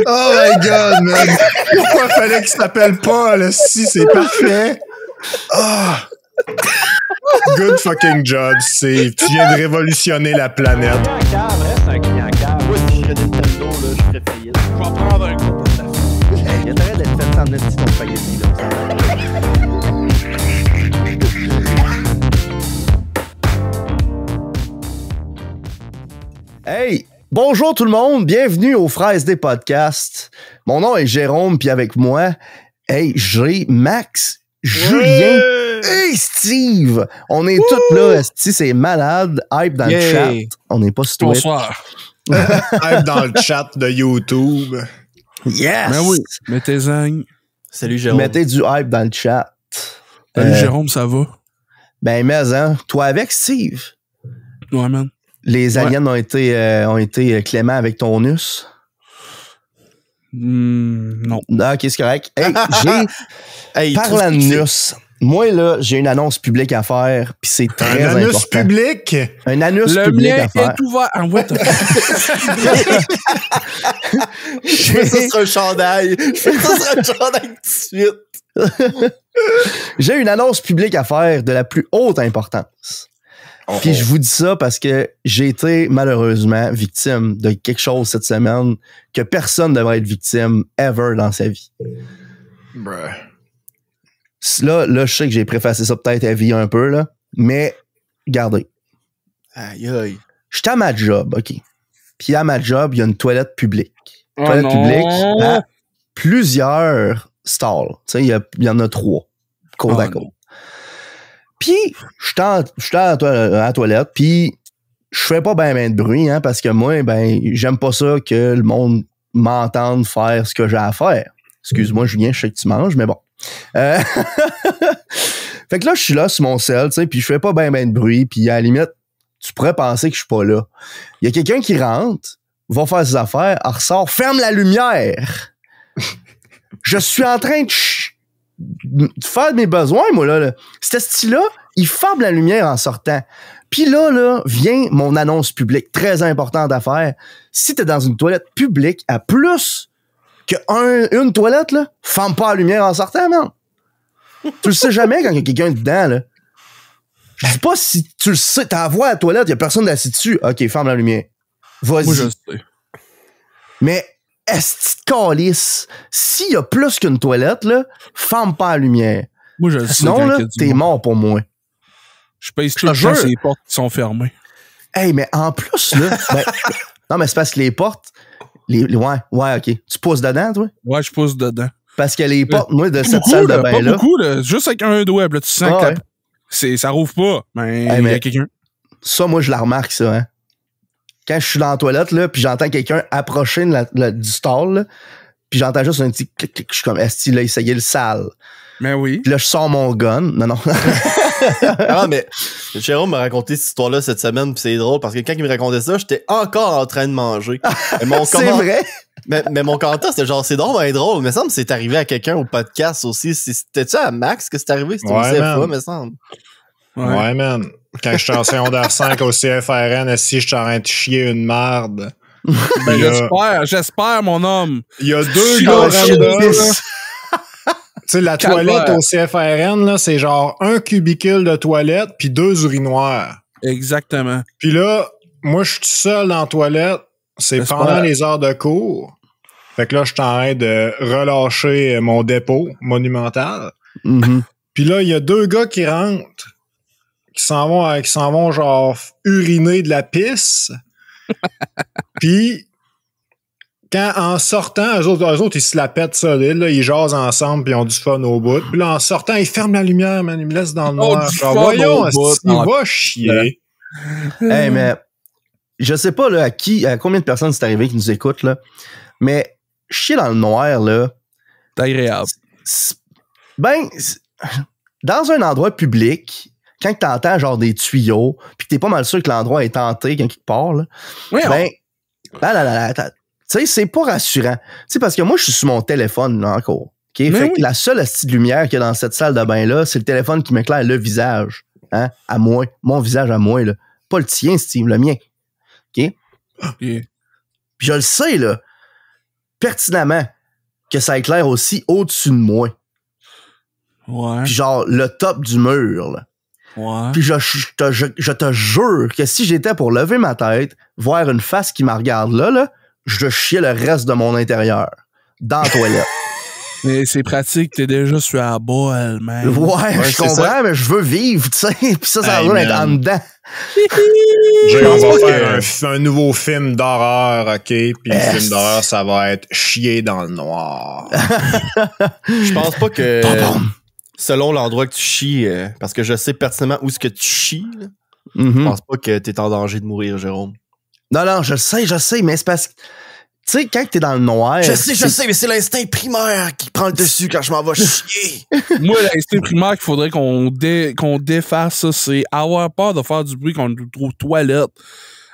Oh my God, man! Pourquoi fallait qu'il s'appelle Paul? Si, c'est parfait! Ah! Good fucking job, Steve. Tu viens de révolutionner la planète. Reste un client cave. Moi, si je serais Nintendo, là, je ferais faillite. Je vais prendre un coup pour ta fille. Il y a intérêt d'être fait sans esti ton spaghetti, là. Hey! Bonjour tout le monde, bienvenue au Fraises des podcasts. Mon nom est Jérôme, puis avec moi, hey, j'ai Max, Julien et Steve. On est tous là, Steve, c'est malade, hype dans le chat. On n'est pas sur Twitch. Bonsoir. Hype dans le chat de YouTube. Yes! Ben oui, mettez-en. Salut Jérôme. Mettez du hype dans le chat. Salut Jérôme, ça va? Ben mais hein, toi avec Steve. Ouais, man. Les aliens ont été cléments avec ton us. Non. Ah, ok, c'est correct. Hey, Hey, parlant de nus, moi là, j'ai une annonce publique à faire, puis c'est très Un anus important. public? Un anus Le public mien à faire. est ouvert. Ah ouais, Je fais ça sur un chandail. Je fais ça sur un chandail tout de suite. J'ai une annonce publique à faire de la plus haute importance. Puis je vous dis ça parce que j'ai été malheureusement victime de quelque chose cette semaine que personne ne devrait être victime ever dans sa vie. Bruh. Là, je sais que j'ai préfacé ça peut-être à vie un peu, là, mais regardez. Aïe, aïe. J'étais à ma job, OK. Puis à ma job, il y a une toilette publique. Oh Toilette non. publique à plusieurs stalls. Tu sais, il y en a 3, côte à côte. Puis, j'étais à la toilette, puis je fais pas ben de bruit, hein, parce que moi, ben, j'aime pas ça que le monde m'entende faire ce que j'ai à faire. Excuse-moi, Julien, je sais que tu manges, mais bon. Fait que là, je suis là sur mon cell, tu sais, puis je fais pas ben de bruit, puis à la limite, tu pourrais penser que je suis pas là. Il y a quelqu'un qui rentre, va faire ses affaires, elle ressort, ferme la lumière. Je suis en train de faire mes besoins, moi, là. Cet style-là, il ferme la lumière en sortant. Puis là, vient mon annonce publique, très importante à faire. Si t'es dans une toilette publique à plus qu'une toilette, là, ferme pas la lumière en sortant, man. Tu le sais jamais quand il y a quelqu'un dedans, là. Je sais pas si tu le sais, t'as voix à la toilette, il y a personne assis dessus. OK, ferme la lumière. Vas-y. Moi, je sais. Mais est-ce que calice, s'il y a plus qu'une toilette, là, ferme pas la lumière. Moi, je sais. Sinon, là, t'es mort pour moi. Je pèse tout le temps ces portes qui sont fermées. Hey, mais en plus, là, ben, non, mais c'est parce que les portes, ouais, OK. Tu pousses dedans, toi? Ouais, je pousse dedans. Parce que les portes, moi, de cette Beaucoup, salle de là, bain-là. pas beaucoup, là. Juste avec un doigt, là, tu sens Ah, que ça rouvre pas. Mais Hey, il y mais a quelqu'un. ça, moi, je la remarque, ça, hein. Quand je suis dans la toilette, là, puis j'entends quelqu'un approcher du stall, là, puis j'entends juste un petit clic, clic, je suis comme, est-ce qu'il a essayé le sale? Mais oui. Puis là, je sors mon gun. Non. Ah, mais Jérôme m'a raconté cette histoire-là cette semaine, pis c'est drôle parce que quand il me racontait ça, j'étais encore en train de manger. C'est vrai? Mais mon commentaire, c'était genre, c'est drôle, mais drôle. Il me semble que c'est arrivé à quelqu'un au podcast aussi. C'était-tu à Max que c'est arrivé? C'était au CFA, me semble. Ouais, man. Quand je suis en secondaire 5 au CFRN, si je suis en train de chier une marde. Ben, j'espère, mon homme. Il y a 2 gars random. Tu sais, la toilette au CFRN, là, c'est genre un cubicule de toilette puis 2 urinoirs. Exactement. Puis là, moi, je suis tout seul dans la toilette. C'est pendant les heures de cours. Fait que là, je suis en train de relâcher mon dépôt monumental. Mm-hmm. Puis là, il y a 2 gars qui rentrent, qui s'en vont genre uriner de la pisse. Puis quand en sortant, eux autres, ils se la pètent solide, là, ils jasent ensemble puis ils ont du fun au bout. Puis là, en sortant, ils ferment la lumière, man, ils me laissent dans le noir. Genre, voyons, il va chier. Hey, mais je sais pas là, à combien de personnes c'est arrivé qui nous écoutent, là, mais chier dans le noir, là. C'est agréable. Dans un endroit public, quand t'entends genre des tuyaux, pis t'es pas mal sûr que l'endroit est tenté quand quelque part, là, Oui, tu sais, c'est pas rassurant. Tu sais, parce que moi, je suis sur mon téléphone, là, encore. Okay? Fait que la seule petite lumière qu'il y a dans cette salle de bain-là, c'est le téléphone qui m'éclaire le visage. Hein? À moi. Mon visage à moi, là. Pas le tien, Steve, le mien. OK? Puis je le sais, là, pertinemment, que ça éclaire aussi au-dessus de moi. Ouais. Puis genre, le top du mur, là. Ouais. Puis je te jure que si j'étais pour lever ma tête, voir une face qui me regarde là, je chiais le reste de mon intérieur. Dans la toilette. Mais c'est pratique, t'es déjà sur la balle, man. Ouais, je comprends, mais je veux vivre, tu sais. Puis ça Hey, va être en dedans. On va faire un nouveau film d'horreur, OK? Puis le film d'horreur, ça va être chier dans le noir. Je pense pas que... Selon l'endroit que tu chies, parce que je sais pertinemment où est-ce que tu chies, là, je pense pas que t'es en danger de mourir, Jérôme. Non, je sais, mais c'est parce que, tu sais, quand t'es dans le noir... Je sais, mais c'est l'instinct primaire qui prend le dessus quand je m'en vais chier. Moi, l'instinct primaire qu'il faudrait qu'on défasse, ça, c'est avoir peur de faire du bruit quand on nous trouve toilette.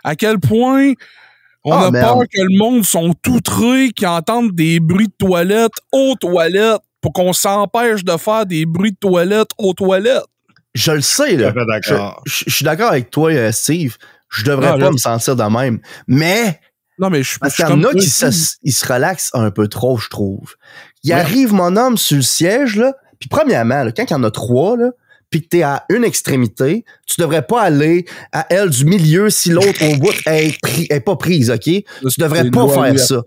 À quel point on a peur que le monde sont outrés, qui entendent des bruits de toilette aux toilettes, pour qu'on s'empêche de faire des bruits de toilette aux toilettes. Je le sais, là. Je suis d'accord avec toi, Steve. Je devrais pas me sentir de même. Mais... Non, mais parce qu'il y en a qui se relaxent un peu trop, je trouve. Il arrive mon homme sur le siège, là, puis premièrement, là, quand il y en a 3, là, puis que t'es à une extrémité, tu devrais pas aller à elle du milieu si l'autre au bout est pas prise, OK? Tu devrais pas faire ça.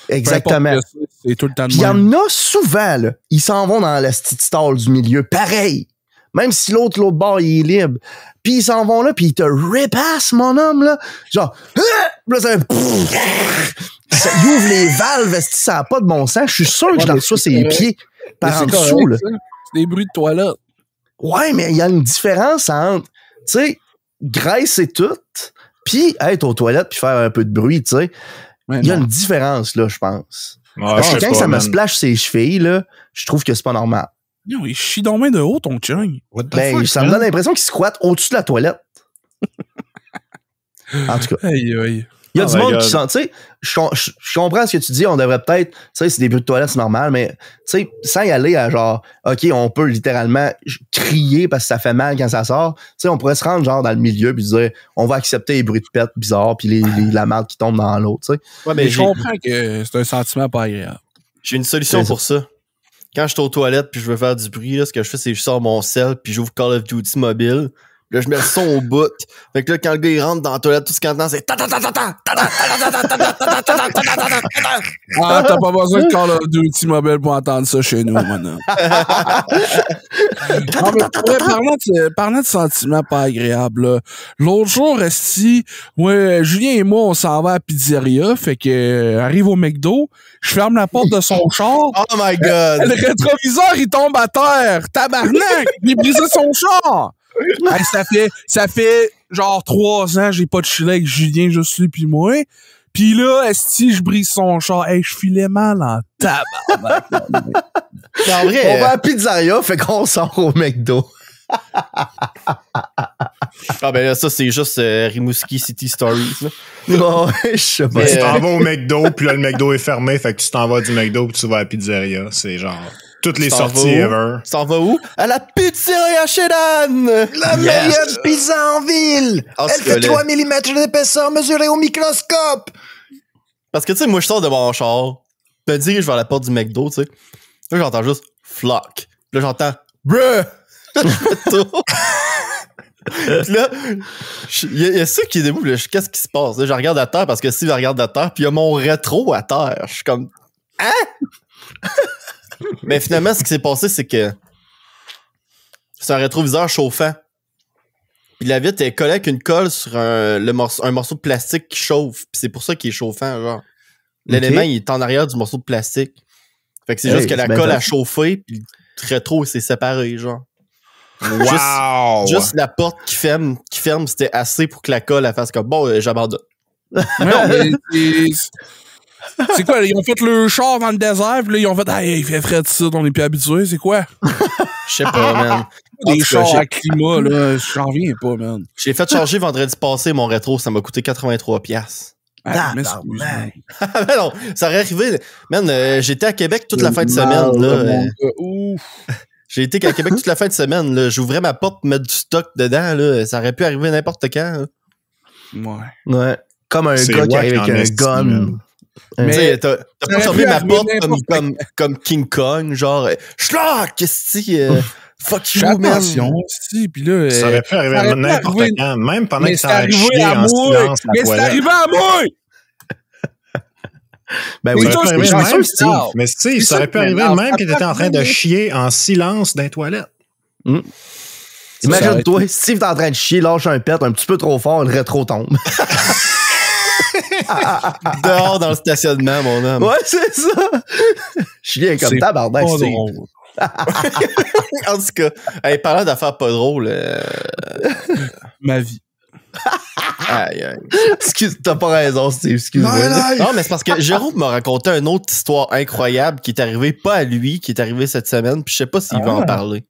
Exactement. C'est tout le temps de puis il y en a souvent, là, ils s'en vont dans la petite stall du milieu, pareil. Même si l'autre bord, il est libre. Puis ils s'en vont là, puis ils te repassent, mon homme, là. Genre, là, ça il ouvre les valves, ça n'a pas de bon sens. Je suis sûr que je reçois ses pieds par en dessous, là. C'est des bruits de toilette. Ouais, mais il y a une différence entre, tu sais, graisser tout, puis être aux toilettes, puis faire un peu de bruit, tu sais. Il y a une différence, là, je pense. Ouais, quand ça me splash ses chevilles, là, je trouve que c'est pas normal. Non, il chie donc de haut, ton chung. Ben, ça me donne l'impression qu'il squatte au-dessus de la toilette. En tout cas. Aïe. Il y a du monde qui sent, tu sais, je comprends ce que tu dis, on devrait peut-être, tu sais, c'est des bruits de toilette, c'est normal, mais, tu sais, sans y aller à genre, OK, on peut littéralement crier parce que ça fait mal quand ça sort, tu sais, on pourrait se rendre genre dans le milieu puis dire, on va accepter les bruits de pète bizarres puis la marde qui tombe dans l'eau, tu sais. Ouais, mais je comprends que c'est un sentiment pas agréable. J'ai une solution pour ça. Quand je suis aux toilettes puis je veux faire du bruit, là, ce que je fais, c'est que je sors mon cell puis j'ouvre Call of Duty mobile. Là, je mets le son au bout. Fait que là, quand le gars, il rentre dans la toilette, tout ce qu'il entend, c'est ah, t'as pas besoin de Call of Duty mobile pour entendre ça chez nous, maintenant. Parlant de sentiments pas agréables, là. L'autre jour, Julien et moi, on s'en va à la pizzeria, fait que, arrive au McDo, je ferme la porte de son char. Oh my God! Le rétroviseur, il tombe à terre. Tabarnak! Il brisait son char! Hey, ça fait genre 3 ans, j'ai pas de chiller avec Julien, juste lui pis moi. Pis là, je brise son char. Hey, je filais mal en tabarnak. En vrai, on va à la pizzeria, fait qu'on sort au McDo. Ah ben là, ça, c'est juste Rimouski City Stories. Là. Non, je sais pas. Tu t'en vas au McDo, puis là, le McDo est fermé, fait que tu t'en vas du McDo, puis tu vas à la pizzeria. C'est genre... Toutes les sorties ever. Tu t'en vas où? À la pizzeria chez Dan! La meilleure pizza en ville! Elle fait 3 mm d'épaisseur mesurée au microscope! Parce que, tu sais, moi, je sors de mon char, je me dirige vers la porte du McDo, tu sais. Là, j'entends juste flock. Là, j'entends bruh! Puis là, il y a ça qui est debout, là, qu'est-ce qui se passe? Là, je regarde à terre parce que si je regarde à terre, puis il y a mon rétro à terre. Je suis comme, hein? Mais finalement, ce qui s'est passé, c'est que c'est un rétroviseur chauffant. Puis la vitre est collée avec une colle sur un morceau de plastique qui chauffe. Puis c'est pour ça qu'il est chauffant, genre. L'élément, il est en arrière du morceau de plastique. Fait que c'est juste que la colle a chauffé, puis le rétro s'est séparé, genre. Wow! Juste la porte qui ferme, c'était assez pour que la colle elle fasse comme bon, j'abandonne. Non, mais c'est quoi, ils ont fait le char dans le désert, puis là, ils ont fait hey, il fait frais de ça, on est plus habitués, c'est quoi? Je sais pas, man. Des chars à climat, là, j'en reviens pas, man. J'ai fait changer vendredi passé mon rétro, ça m'a coûté 83$. Ah, mais non, ça aurait arrivé. Man, j'étais à Québec toute la fin de semaine, là. Ouf. J'ai été à Québec toute la fin de semaine. Là. J'ouvrais ma porte, mettre du stock dedans. Là. Ça aurait pu arriver n'importe quand. Là. Ouais. Comme un C'est gars qui arrive wack avec un en gun. Mais t'as pas fermé ma porte comme comme King Kong, genre schlock, qu'est-ce que fuck you, man. Attention, si, puis là. Ça aurait pu arriver n'importe quand, même pendant que ça arrivé chié à en moi. silence la Mais c'est toilette. arrivé à moi! Ben oui, Ça aurait pu arriver chanceux, même, Steve. mais tu sais, ça aurait pu arriver même qu'il était en train de chier en silence dans les toilettes. Imagine-toi, Steve est en train de chier, lâche un pet un petit peu trop fort, le rétro tombe. Dehors dans le stationnement, mon homme. Ouais, c'est ça. Chien comme tabarnak, Steve. En tout cas, hey, parlant d'affaires pas drôles, Ma vie. aïe, aïe. Excuse, t'as pas raison, Steve, excuse-moi. Non, mais c'est parce que Jérôme m'a raconté une autre histoire incroyable qui est arrivée pas à lui, qui est arrivée cette semaine, puis je sais pas s'il va en parler.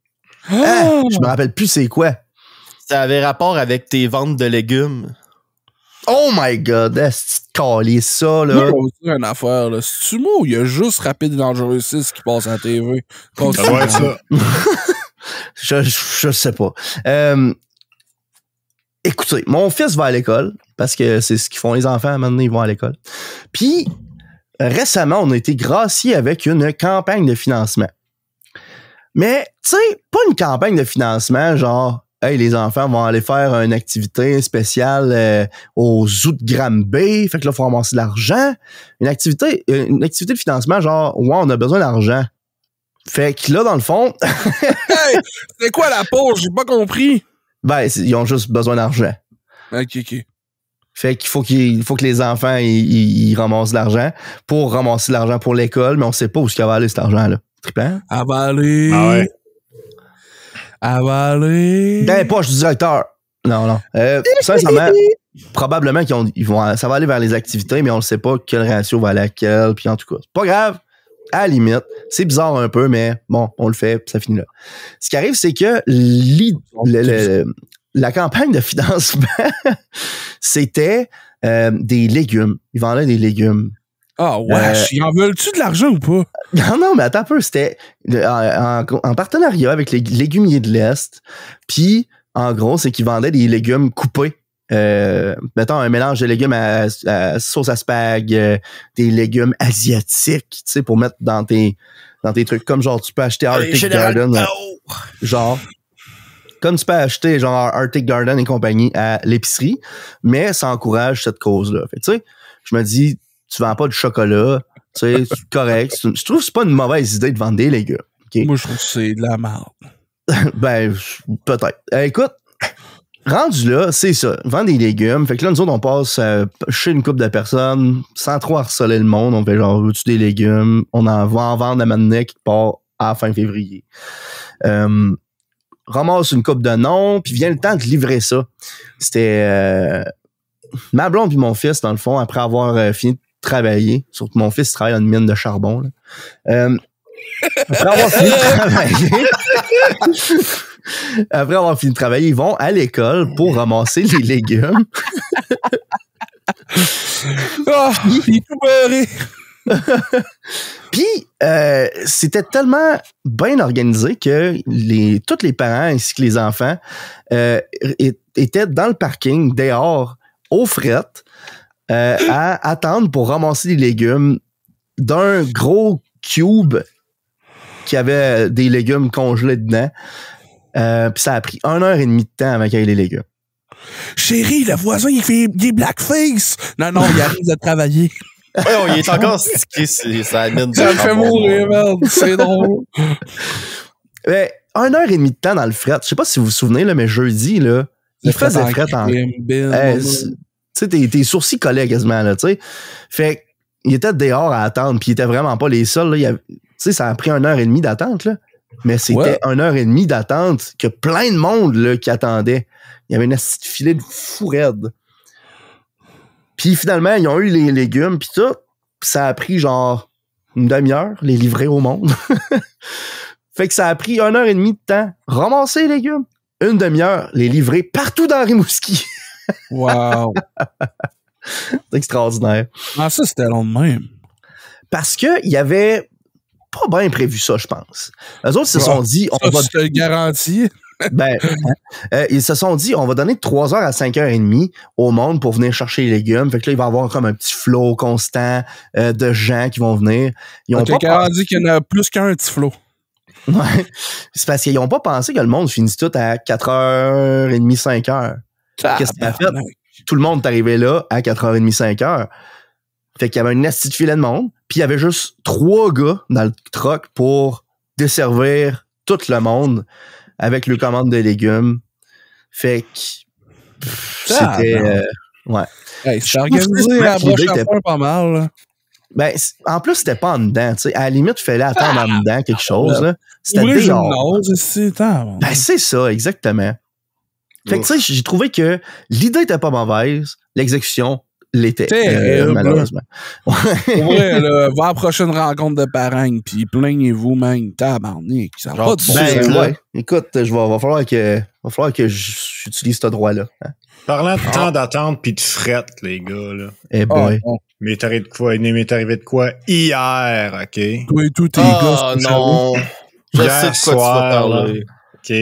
Ah, je me rappelle plus c'est quoi. Ça avait rapport avec tes ventes de légumes. Oh my god, est-ce que calé ça, là? Moi, je vais vous dire une affaire, là. C'est-tu moi ou il y a juste Rapid et Dangereux 6 qui passe à la TV? Ça doit être ça. Je sais pas. Écoutez, mon fils va à l'école, parce que c'est ce qu'ils font les enfants, maintenant ils vont à l'école. Puis, récemment, on a été graciés avec une campagne de financement. Mais, tu sais, pas une campagne de financement genre, hey, les enfants vont aller faire une activité spéciale au zoo de Granby, fait que là, il faut ramasser de l'argent. Une activité de financement genre, ouais, on a besoin d'argent. Fait que là, dans le fond... Hey! C'est quoi la pause? J'ai pas compris. Ben, ils ont juste besoin d'argent. Ok. Fait qu'il faut que les enfants ils ramassent de l'argent pour ramasser de l'argent pour l'école, mais on sait pas où va aller cet argent-là. Trippant? Avaler. Ah ouais. Avaler. Dans les poches du directeur. Non. Sincèrement, probablement ça va aller vers les activités, mais on ne sait pas quel ratio va aller à quel, puis en tout cas. C'est pas grave. À la limite, c'est bizarre un peu, mais bon, on le fait, puis ça finit là. Ce qui arrive, c'est que la campagne de financement, c'était des légumes. Ils vendaient des légumes. Ah, wesh. Ils en veulent-tu de l'argent ou pas? Non, mais attends un peu. C'était en partenariat avec les légumiers de l'Est. Puis, en gros, c'est qu'ils vendaient des légumes coupés. Mettons un mélange de légumes à sauce à spag, des légumes asiatiques, tu sais, pour mettre dans tes trucs. Comme genre, tu peux acheter Arctic Garden. Genre, comme tu peux acheter genre Arctic Garden et compagnie à l'épicerie, mais ça encourage cette cause-là. Fait, tu sais, je me dis, tu vends pas de chocolat, tu sais, c'est correct. Je trouve que c'est pas une mauvaise idée de vendre des légumes. Okay? Moi, je trouve que c'est de la merde. Ben, peut-être. Écoute, rendu là, c'est ça. Vendre des légumes. Fait que là, nous autres, on passe chez une couple de personnes sans trop harceler le monde. On fait genre, veux-tu des légumes? On en va en vendre à Manet qui part à la fin février. Ramasse une couple de noms, puis vient le temps de livrer ça. C'était ma blonde puis mon fils, dans le fond, après avoir fini de travailler. Surtout mon fils travaille dans une mine de charbon. Là. Après avoir fini de travailler, ils vont à l'école pour ramasser les légumes. Il est tout beurré. Puis, c'était tellement bien organisé que tous les parents ainsi que les enfants étaient dans le parking, dehors, aux frettes, à attendre pour ramasser des légumes d'un gros cube qui avait des légumes congelés dedans. Puis ça a pris 1h30 de temps avant qu'il y ait les légumes. Chérie, le voisin, il fait des blackface. Non, il arrive de travailler. Ouais, il est encore stické, ça mine. Ça me fait mourir, merde. C'est drôle. 1h30 de temps dans le fret. Je sais pas si vous vous souvenez, là, mais jeudi, là, il faisait fret en... Tu sais, tes sourcils collaient quasiment, là, tu sais. Fait il était dehors à attendre, puis il était vraiment pas les seuls, là. Tu sais, ça a pris 1h30 d'attente, là. Mais c'était 1h30 d'attente que plein de monde, là, qui attendait. Il y avait une filet de fou raide. Puis finalement, ils ont eu les légumes, puis tout. Puis ça a pris genre une demi-heure, les livrer au monde. Fait que ça a pris 1h30 de temps. Ramasser les légumes. Une demi-heure, les livrer partout dans Rimouski. Wow. C'est extraordinaire. Ah, ça, c'était long de même. Parce que il y avait pas bien prévu ça, je pense. Eux autres se sont dit, on va te le garantir. Ils se sont dit, on va donner de 3h à 5h30 au monde pour venir chercher les légumes. Fait que là, il va y avoir comme un petit flow constant de gens qui vont venir. Ils ont garanti qu'il y en a plus qu'un petit flow. Ouais. C'est parce qu'ils n'ont pas pensé que le monde finisse tout à 4h30, 5h. Qu'est-ce que ça a fait? Tout le monde est arrivé là à 4h30, 5h. Fait qu'il y avait une petite filet de monde, puis il y avait juste 3 gars dans le truck pour desservir tout le monde avec le commande de légumes. Fait que c'était... ouais. Hey, c'est organisé à broche à foin pas mal. Là. Ben, en plus, c'était pas en dedans. T'sais. À la limite, il fallait attendre en dedans quelque chose. Là. C'était dehors. Ben, c'est ça, exactement. Fait que tu sais, j'ai trouvé que l'idée était pas mauvaise, l'exécution l'était, malheureusement. Pour vrai, là, va à la prochaine rencontre de parents, puis plaignez-vous, même, tabarnak. Ça va pas du tout. Ouais. Écoute, va falloir que j'utilise ce droit-là. Hein. Parlant de temps d'attente pis de fret, les gars, là. Eh boy. Mais t'es arrivé de quoi hier, OK? Toi et tous tes gars, non. Je sais de quoi tu vas parler. OK.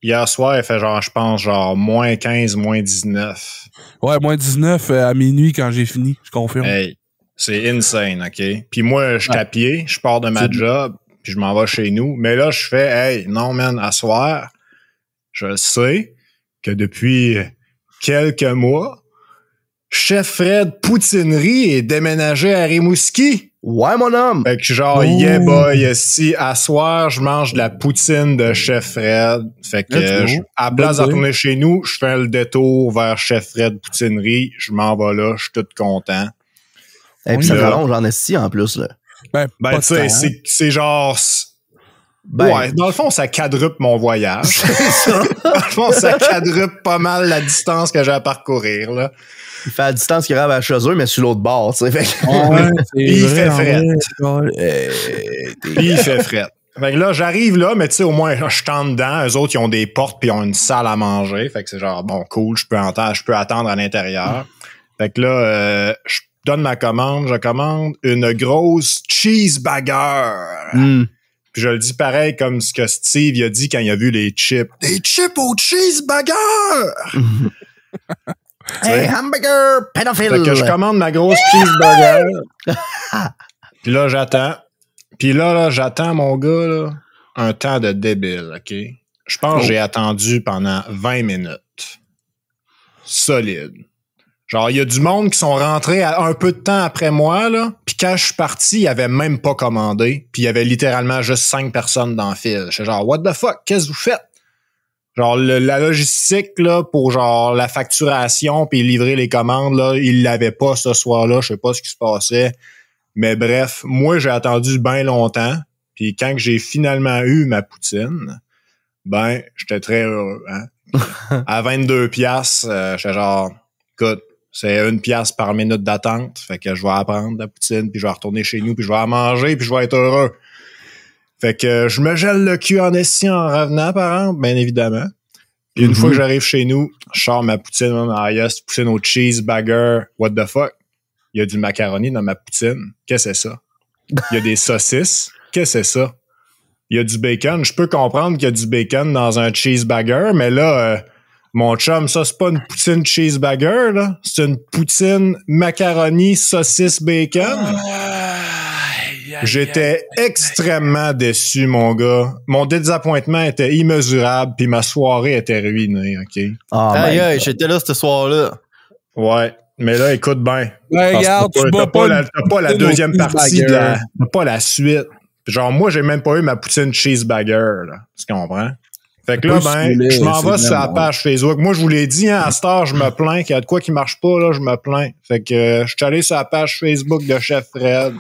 Hier soir, il fait je pense, moins 15, moins 19. Ouais, moins 19 à minuit quand j'ai fini, je confirme. Hey, c'est insane, OK? Puis moi, je suis à pied, je pars de ma job, puis je m'en vais chez nous. Mais là, je fais, hey, non, man, à soir, je sais que depuis quelques mois, Chef Fred Poutinerie est déménagé à Rimouski. Ouais, mon homme! Fait que yeah boy, si à soir, je mange de la poutine de Chef Fred. Fait que à la place de retourner chez nous, je fais le détour vers Chef Fred Poutinerie. Je m'en vais là, je suis tout content. Et puis ça rallonge en esti en plus, là. Ben tu sais, c'est genre... ouais, dans le fond, ça quadruple mon voyage. C'est ça. Dans le fond, ça quadruple pas mal la distance que j'ai à parcourir, là. Il fait la distance qui rêve à chez eux, mais sur l'autre bord, tu sais. Puis il fait fret. Puis il fait fret. Fait que là, j'arrive là, mais tu sais, au moins, je suis en dedans. Eux autres, ils ont des portes puis ils ont une salle à manger. Fait que c'est genre, bon, cool, je peux attendre à l'intérieur. Fait que là, je donne ma commande. Je commande une grosse cheeseburger. Puis je le dis pareil comme ce que Steve il a dit quand il a vu les chips. Des chips au cheeseburger! Hey, hamburger pédophile! Fait que je commande ma grosse cheeseburger. Puis là, j'attends. Puis là, j'attends, mon gars, là, un temps de débile, OK? Je pense que j'ai attendu pendant 20 minutes. Solide. Genre, il y a du monde qui sont rentrés un peu de temps après moi, là. Puis quand je suis parti, il y avait même pas commandé. Puis il y avait littéralement juste 5 personnes dans le fil. J'étais genre, what the fuck? Qu'est-ce que vous faites? Genre, la logistique, là, pour genre la facturation puis livrer les commandes, là, ils l'avaient pas ce soir-là. Je sais pas ce qui se passait. Mais bref, moi, j'ai attendu bien longtemps. Puis quand j'ai finalement eu ma poutine, ben, j'étais très heureux, hein. À 22 $, j'étais genre, écoute, c'est 1 $ par minute d'attente. Fait que je vais apprendre la poutine, puis je vais retourner chez nous, puis je vais la manger, puis je vais être heureux. Fait que je me gèle le cul en esti en revenant, par exemple, bien évidemment. Puis une fois que j'arrive chez nous, je sors ma poutine, poutine au cheeseburger, what the fuck? Il y a du macaroni dans ma poutine. Qu'est-ce que c'est ça? Il y a des saucisses. Qu'est-ce que c'est ça? Il y a du bacon. Je peux comprendre qu'il y a du bacon dans un cheeseburger, mais là, mon chum, ça, c'est pas une poutine cheeseburger, là. C'est une poutine macaroni, saucisse, bacon. J'étais extrêmement déçu, mon gars. Mon désappointement était immesurable, puis ma soirée était ruinée, OK? Aïe, j'étais là ce soir-là. Ouais. Mais là, écoute bien. Ouais, regarde, t'as pas la deuxième partie t'as pas la suite. Genre, moi, j'ai même pas eu ma poutine cheeseburger, là. Tu comprends? Fait que là, je m'en vais sur la page Facebook. Moi, je vous l'ai dit, hein, à cette heure, je me plains qu'il y a de quoi qui marche pas, là, je me plains. Fait que je suis allé sur la page Facebook de Chef Fred.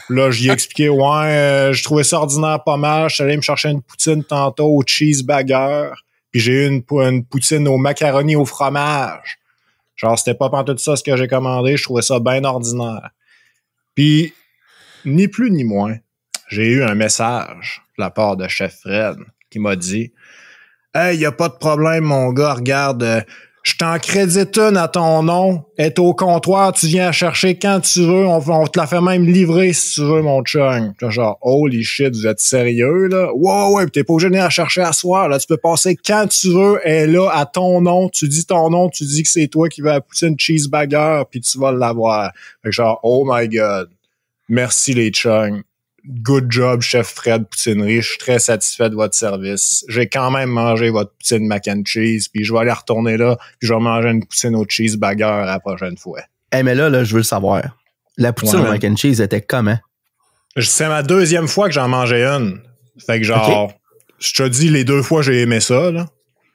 Là, j'y ai expliqué, je trouvais ça ordinaire pas mal. Je suis allé me chercher une poutine tantôt au cheeseburger. Puis j'ai eu une poutine au macaroni au fromage. Genre, c'était pas pantoute ça ce que j'ai commandé. Je trouvais ça bien ordinaire. Puis, ni plus ni moins, j'ai eu un message de la part de Chef Fred qui m'a dit « Hey, y a pas de problème, mon gars. Regarde, Je t'en crédite une à ton nom. Elle est au comptoir, tu viens la chercher quand tu veux. On te la fait même livrer si tu veux, mon chum. Genre, holy shit, vous êtes sérieux, là? Ouais, pis t'es pas obligé de venir la chercher à soir, là. Tu peux passer quand tu veux. Elle est là, à ton nom. Tu dis ton nom, tu dis que c'est toi qui vas la poutine cheeseburger, puis tu vas l'avoir. Fait que genre, oh my god. Merci, les chums. Good job, chef Fred Poutinerie. Je suis très satisfait de votre service. J'ai quand même mangé votre poutine mac and cheese, puis je vais aller retourner là, puis je vais manger une poutine au cheeseburger la prochaine fois. Mais là, je veux le savoir. La poutine au mac and cheese était comment? C'est ma deuxième fois que j'en mangeais une. Fait que genre, je te dis, les 2 fois, j'ai aimé ça, là.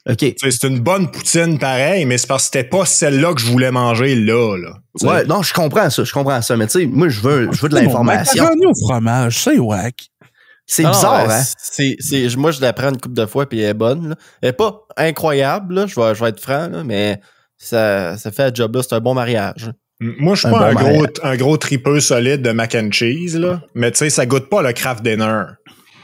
OK. C'est une bonne poutine pareil, mais c'est parce que c'était pas celle-là que je voulais manger là. T'sais. Ouais, non, je comprends ça, mais tu sais, moi, je veux de l'information. Macaroni au fromage, c'est whack. C'est bizarre, hein? Moi, je la prends une couple de fois, puis elle est bonne, là. Elle est pas incroyable, là, je vais être franc, là, mais ça fait le job, là, c'est un bon mariage. Moi, je suis pas un gros tripeux solide de mac and cheese, là, mais tu sais, ça goûte pas le Kraft Dinner.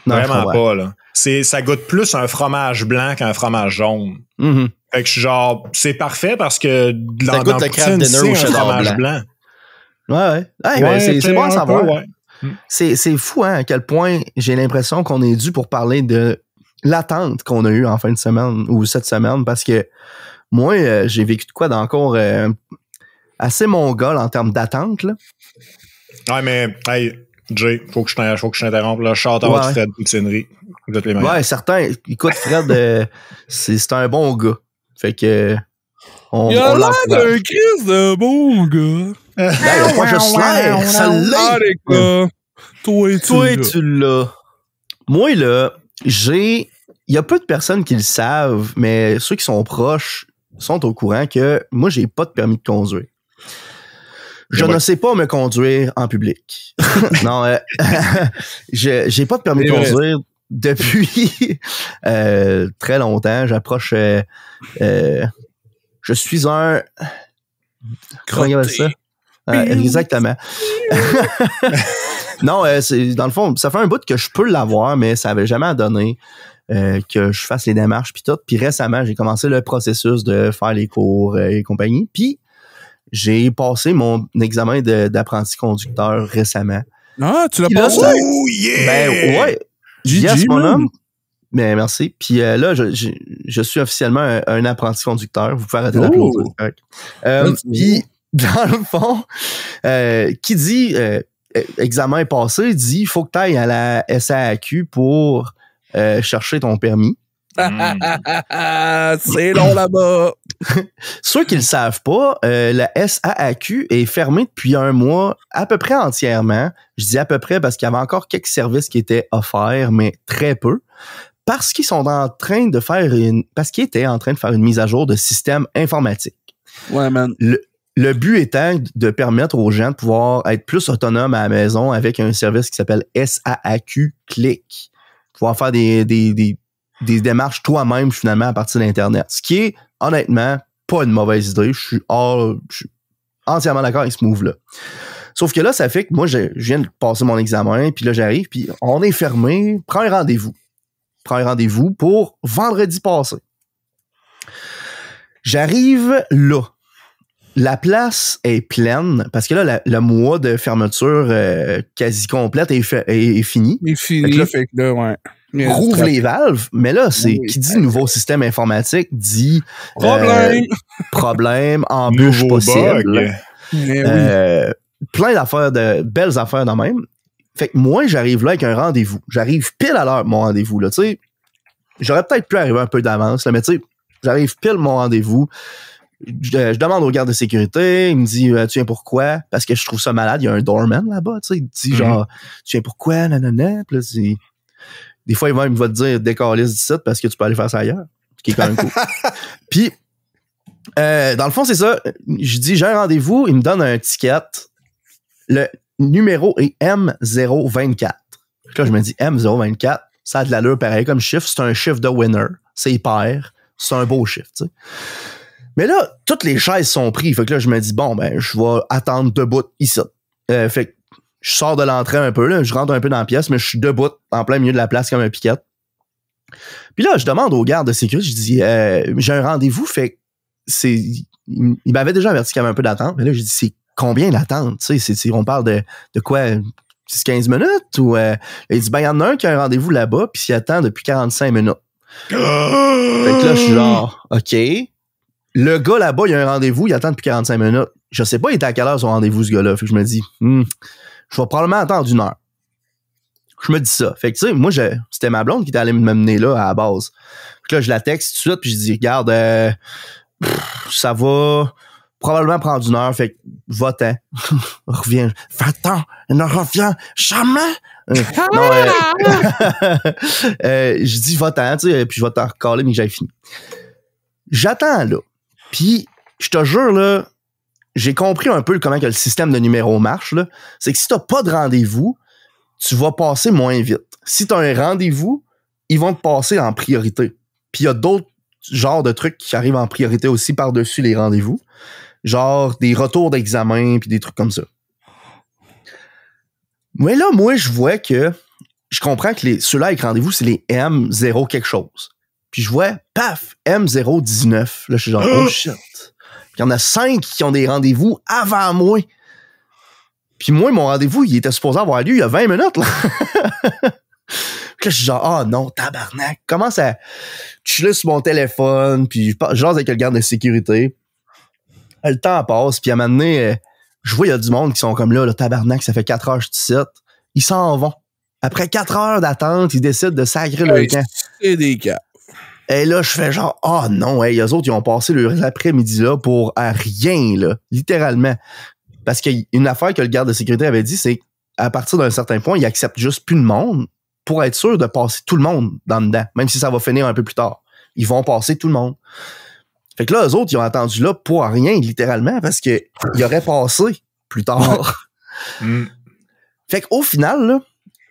Non, vraiment pas, là. Ça goûte plus un fromage blanc qu'un fromage jaune. Mm-hmm. Fait que je suis genre, c'est parfait parce que ça goûte le Kraft Dinner au fromage blanc. Ouais. C'est bon à savoir. Ouais. C'est fou, hein, à quel point j'ai l'impression qu'on est dû pour parler de l'attente qu'on a eue en fin de semaine ou cette semaine, parce que moi, j'ai vécu de quoi d'encore assez mongol en termes d'attente, là. Ouais, mais, hey, Jay, faut que je t'interrompe, là. Shout-out Fred Poutinerie. Vous êtes les meilleurs. Ouais, certain. Écoute, Fred, c'est un bon gars. Fait que, il a l'air d'un Chris de bon gars. Moi, je slaire, ça l'est. Toi, tu l'as. Moi, là, il y a peu de personnes qui le savent, mais ceux qui sont proches sont au courant que moi, j'ai pas de permis de conduire. Je ne sais pas me conduire en public. Non, j'ai pas de permis de conduire depuis très longtemps. J'approche... je suis un... Comment on appelle ça? Exactement. Non, dans le fond, ça fait un bout que je peux l'avoir, mais ça avait jamais donné que je fasse les démarches puis tout. Puis récemment, j'ai commencé le processus de faire les cours et compagnie. Puis j'ai passé mon examen d'apprenti conducteur récemment. Ah, tu l'as passé? Oh yeah! Ben ouais. Yes, mon homme. Ben merci. Puis là, je suis officiellement un apprenti conducteur. Vous pouvez arrêter d'applaudir. Puis dans le fond, qui dit examen passé, dit il faut que tu ailles à la SAQ pour chercher ton permis. C'est long là-bas. Ceux qui le savent pas, la SAQ est fermée depuis 1 mois à peu près entièrement. Je dis à peu près parce qu'il y avait encore quelques services qui étaient offerts, mais très peu. Parce qu'ils sont en train de faire qu'ils étaient en train de faire une mise à jour de système informatique. Ouais, man. Le but étant de permettre aux gens de pouvoir être plus autonomes à la maison avec un service qui s'appelle SAQ Click. Pouvoir faire des démarches toi-même finalement à partir d'Internet. Ce qui est honnêtement pas une mauvaise idée. Je suis entièrement d'accord avec ce move-là. Sauf que là, ça fait que moi, je viens de passer mon examen, puis là, j'arrive, puis on est fermé. Prends un rendez-vous. Prends un rendez-vous pour vendredi passé. J'arrive là. La place est pleine parce que là, le mois de fermeture quasi complète est fini. Il est fini, fait que là, ouais. Rouvre les valves, mais là, qui dit nouveau système informatique dit problème, embûche possible. Plein d'affaires, belles affaires de même. Fait que moi, j'arrive là avec un rendez-vous. J'arrive pile à l'heure de mon rendez-vous, là, tu sais. J'aurais peut-être pu arriver un peu d'avance, là, mais tu sais, j'arrive pile mon rendez-vous. Je demande au garde de sécurité, il me dit tu viens pourquoi? Parce que je trouve ça malade, il y a un doorman là-bas, tu sais, il dit genre tu viens pourquoi? Nanana. Puis là, des fois, il va te dire décalisse du site parce que tu peux aller faire ça ailleurs. Ce qui est quand même cool. Puis dans le fond, c'est ça. Je dis j'ai un rendez-vous, il me donne un ticket. Le numéro est M024. Là, je me dis M024, ça a de l'allure pareil comme chiffre, c'est un chiffre de winner. C'est pair, c'est un beau chiffre, tu sais. Mais là, toutes les chaises sont prises. Fait que là, je me dis, bon, ben, je vais attendre debout ici. Fait que je sors de l'entrée un peu, là, je rentre un peu dans la pièce, mais je suis debout en plein milieu de la place comme un piquette. Puis là, je demande au garde de sécurité, je dis, j'ai un rendez-vous, fait il m'avait déjà averti qu'il y avait un peu d'attente, mais là, j'ai dit, c'est combien d'attente? Tu sais, on parle de quoi? 10-15 minutes? Ou, il dit, ben, il y en a un qui a un rendez-vous là-bas, puis s'y attend depuis 45 minutes. Fait que là, je suis genre, OK. Le gars là-bas, il a un rendez-vous, il attend depuis 45 minutes. Je sais pas, il était à quelle heure son rendez-vous, ce gars-là. Fait que je me dis, je vais probablement attendre 1 heure. Je me dis ça. Fait que, tu sais, moi, c'était ma blonde qui était allée me mener là, à la base. Fait que là, je la texte tout de suite, puis je dis, regarde, ça va probablement prendre 1 heure, fait que va-t'en. Reviens. Va-t'en, ne reviens jamais. Je dis va-t'en, tu sais, puis je vais t'en recaler, mais que j'aille fini. J'attends, là. Puis, je te jure, là, j'ai compris un peu comment que le système de numéro marche, là. C'est que si t'as pas de rendez-vous, tu vas passer moins vite. Si t'as un rendez-vous, ils vont te passer en priorité. Puis il y a d'autres genres de trucs qui arrivent en priorité aussi par-dessus les rendez-vous. Genre des retours d'examen puis des trucs comme ça. Mais là, moi, je vois que je comprends que ceux-là avec rendez-vous, c'est les M0 quelque chose. Puis je vois, paf, M019. Là, je suis genre, oh shit. Il y en a 5 qui ont des rendez-vous avant moi. Puis moi, mon rendez-vous, il était supposé avoir lieu il y a 20 minutes, là. Puis là, je suis genre, ah non, tabarnak. Commence à chiller sur mon téléphone, puis je jase avec le garde de sécurité. Le temps passe, puis à un moment donné, je vois, il y a du monde qui sont comme là, tabarnak, ça fait 4 heures que je te cite. Ils s'en vont. Après 4 heures d'attente, ils décident de sacrer le camp. C'est des cas. Et là, je fais genre, ah non, eux autres, ils ont passé leur après-midi là pour rien, là, littéralement. Parce qu'une affaire que le garde de sécurité avait dit, c'est qu'à partir d'un certain point, il accepte juste plus de monde pour être sûr de passer tout le monde dans dedans, même si ça va finir un peu plus tard. Ils vont passer tout le monde. Fait que là, eux autres, ils ont attendu là pour rien, littéralement, parce qu'ils auraient passé plus tard. Fait qu'au final, là,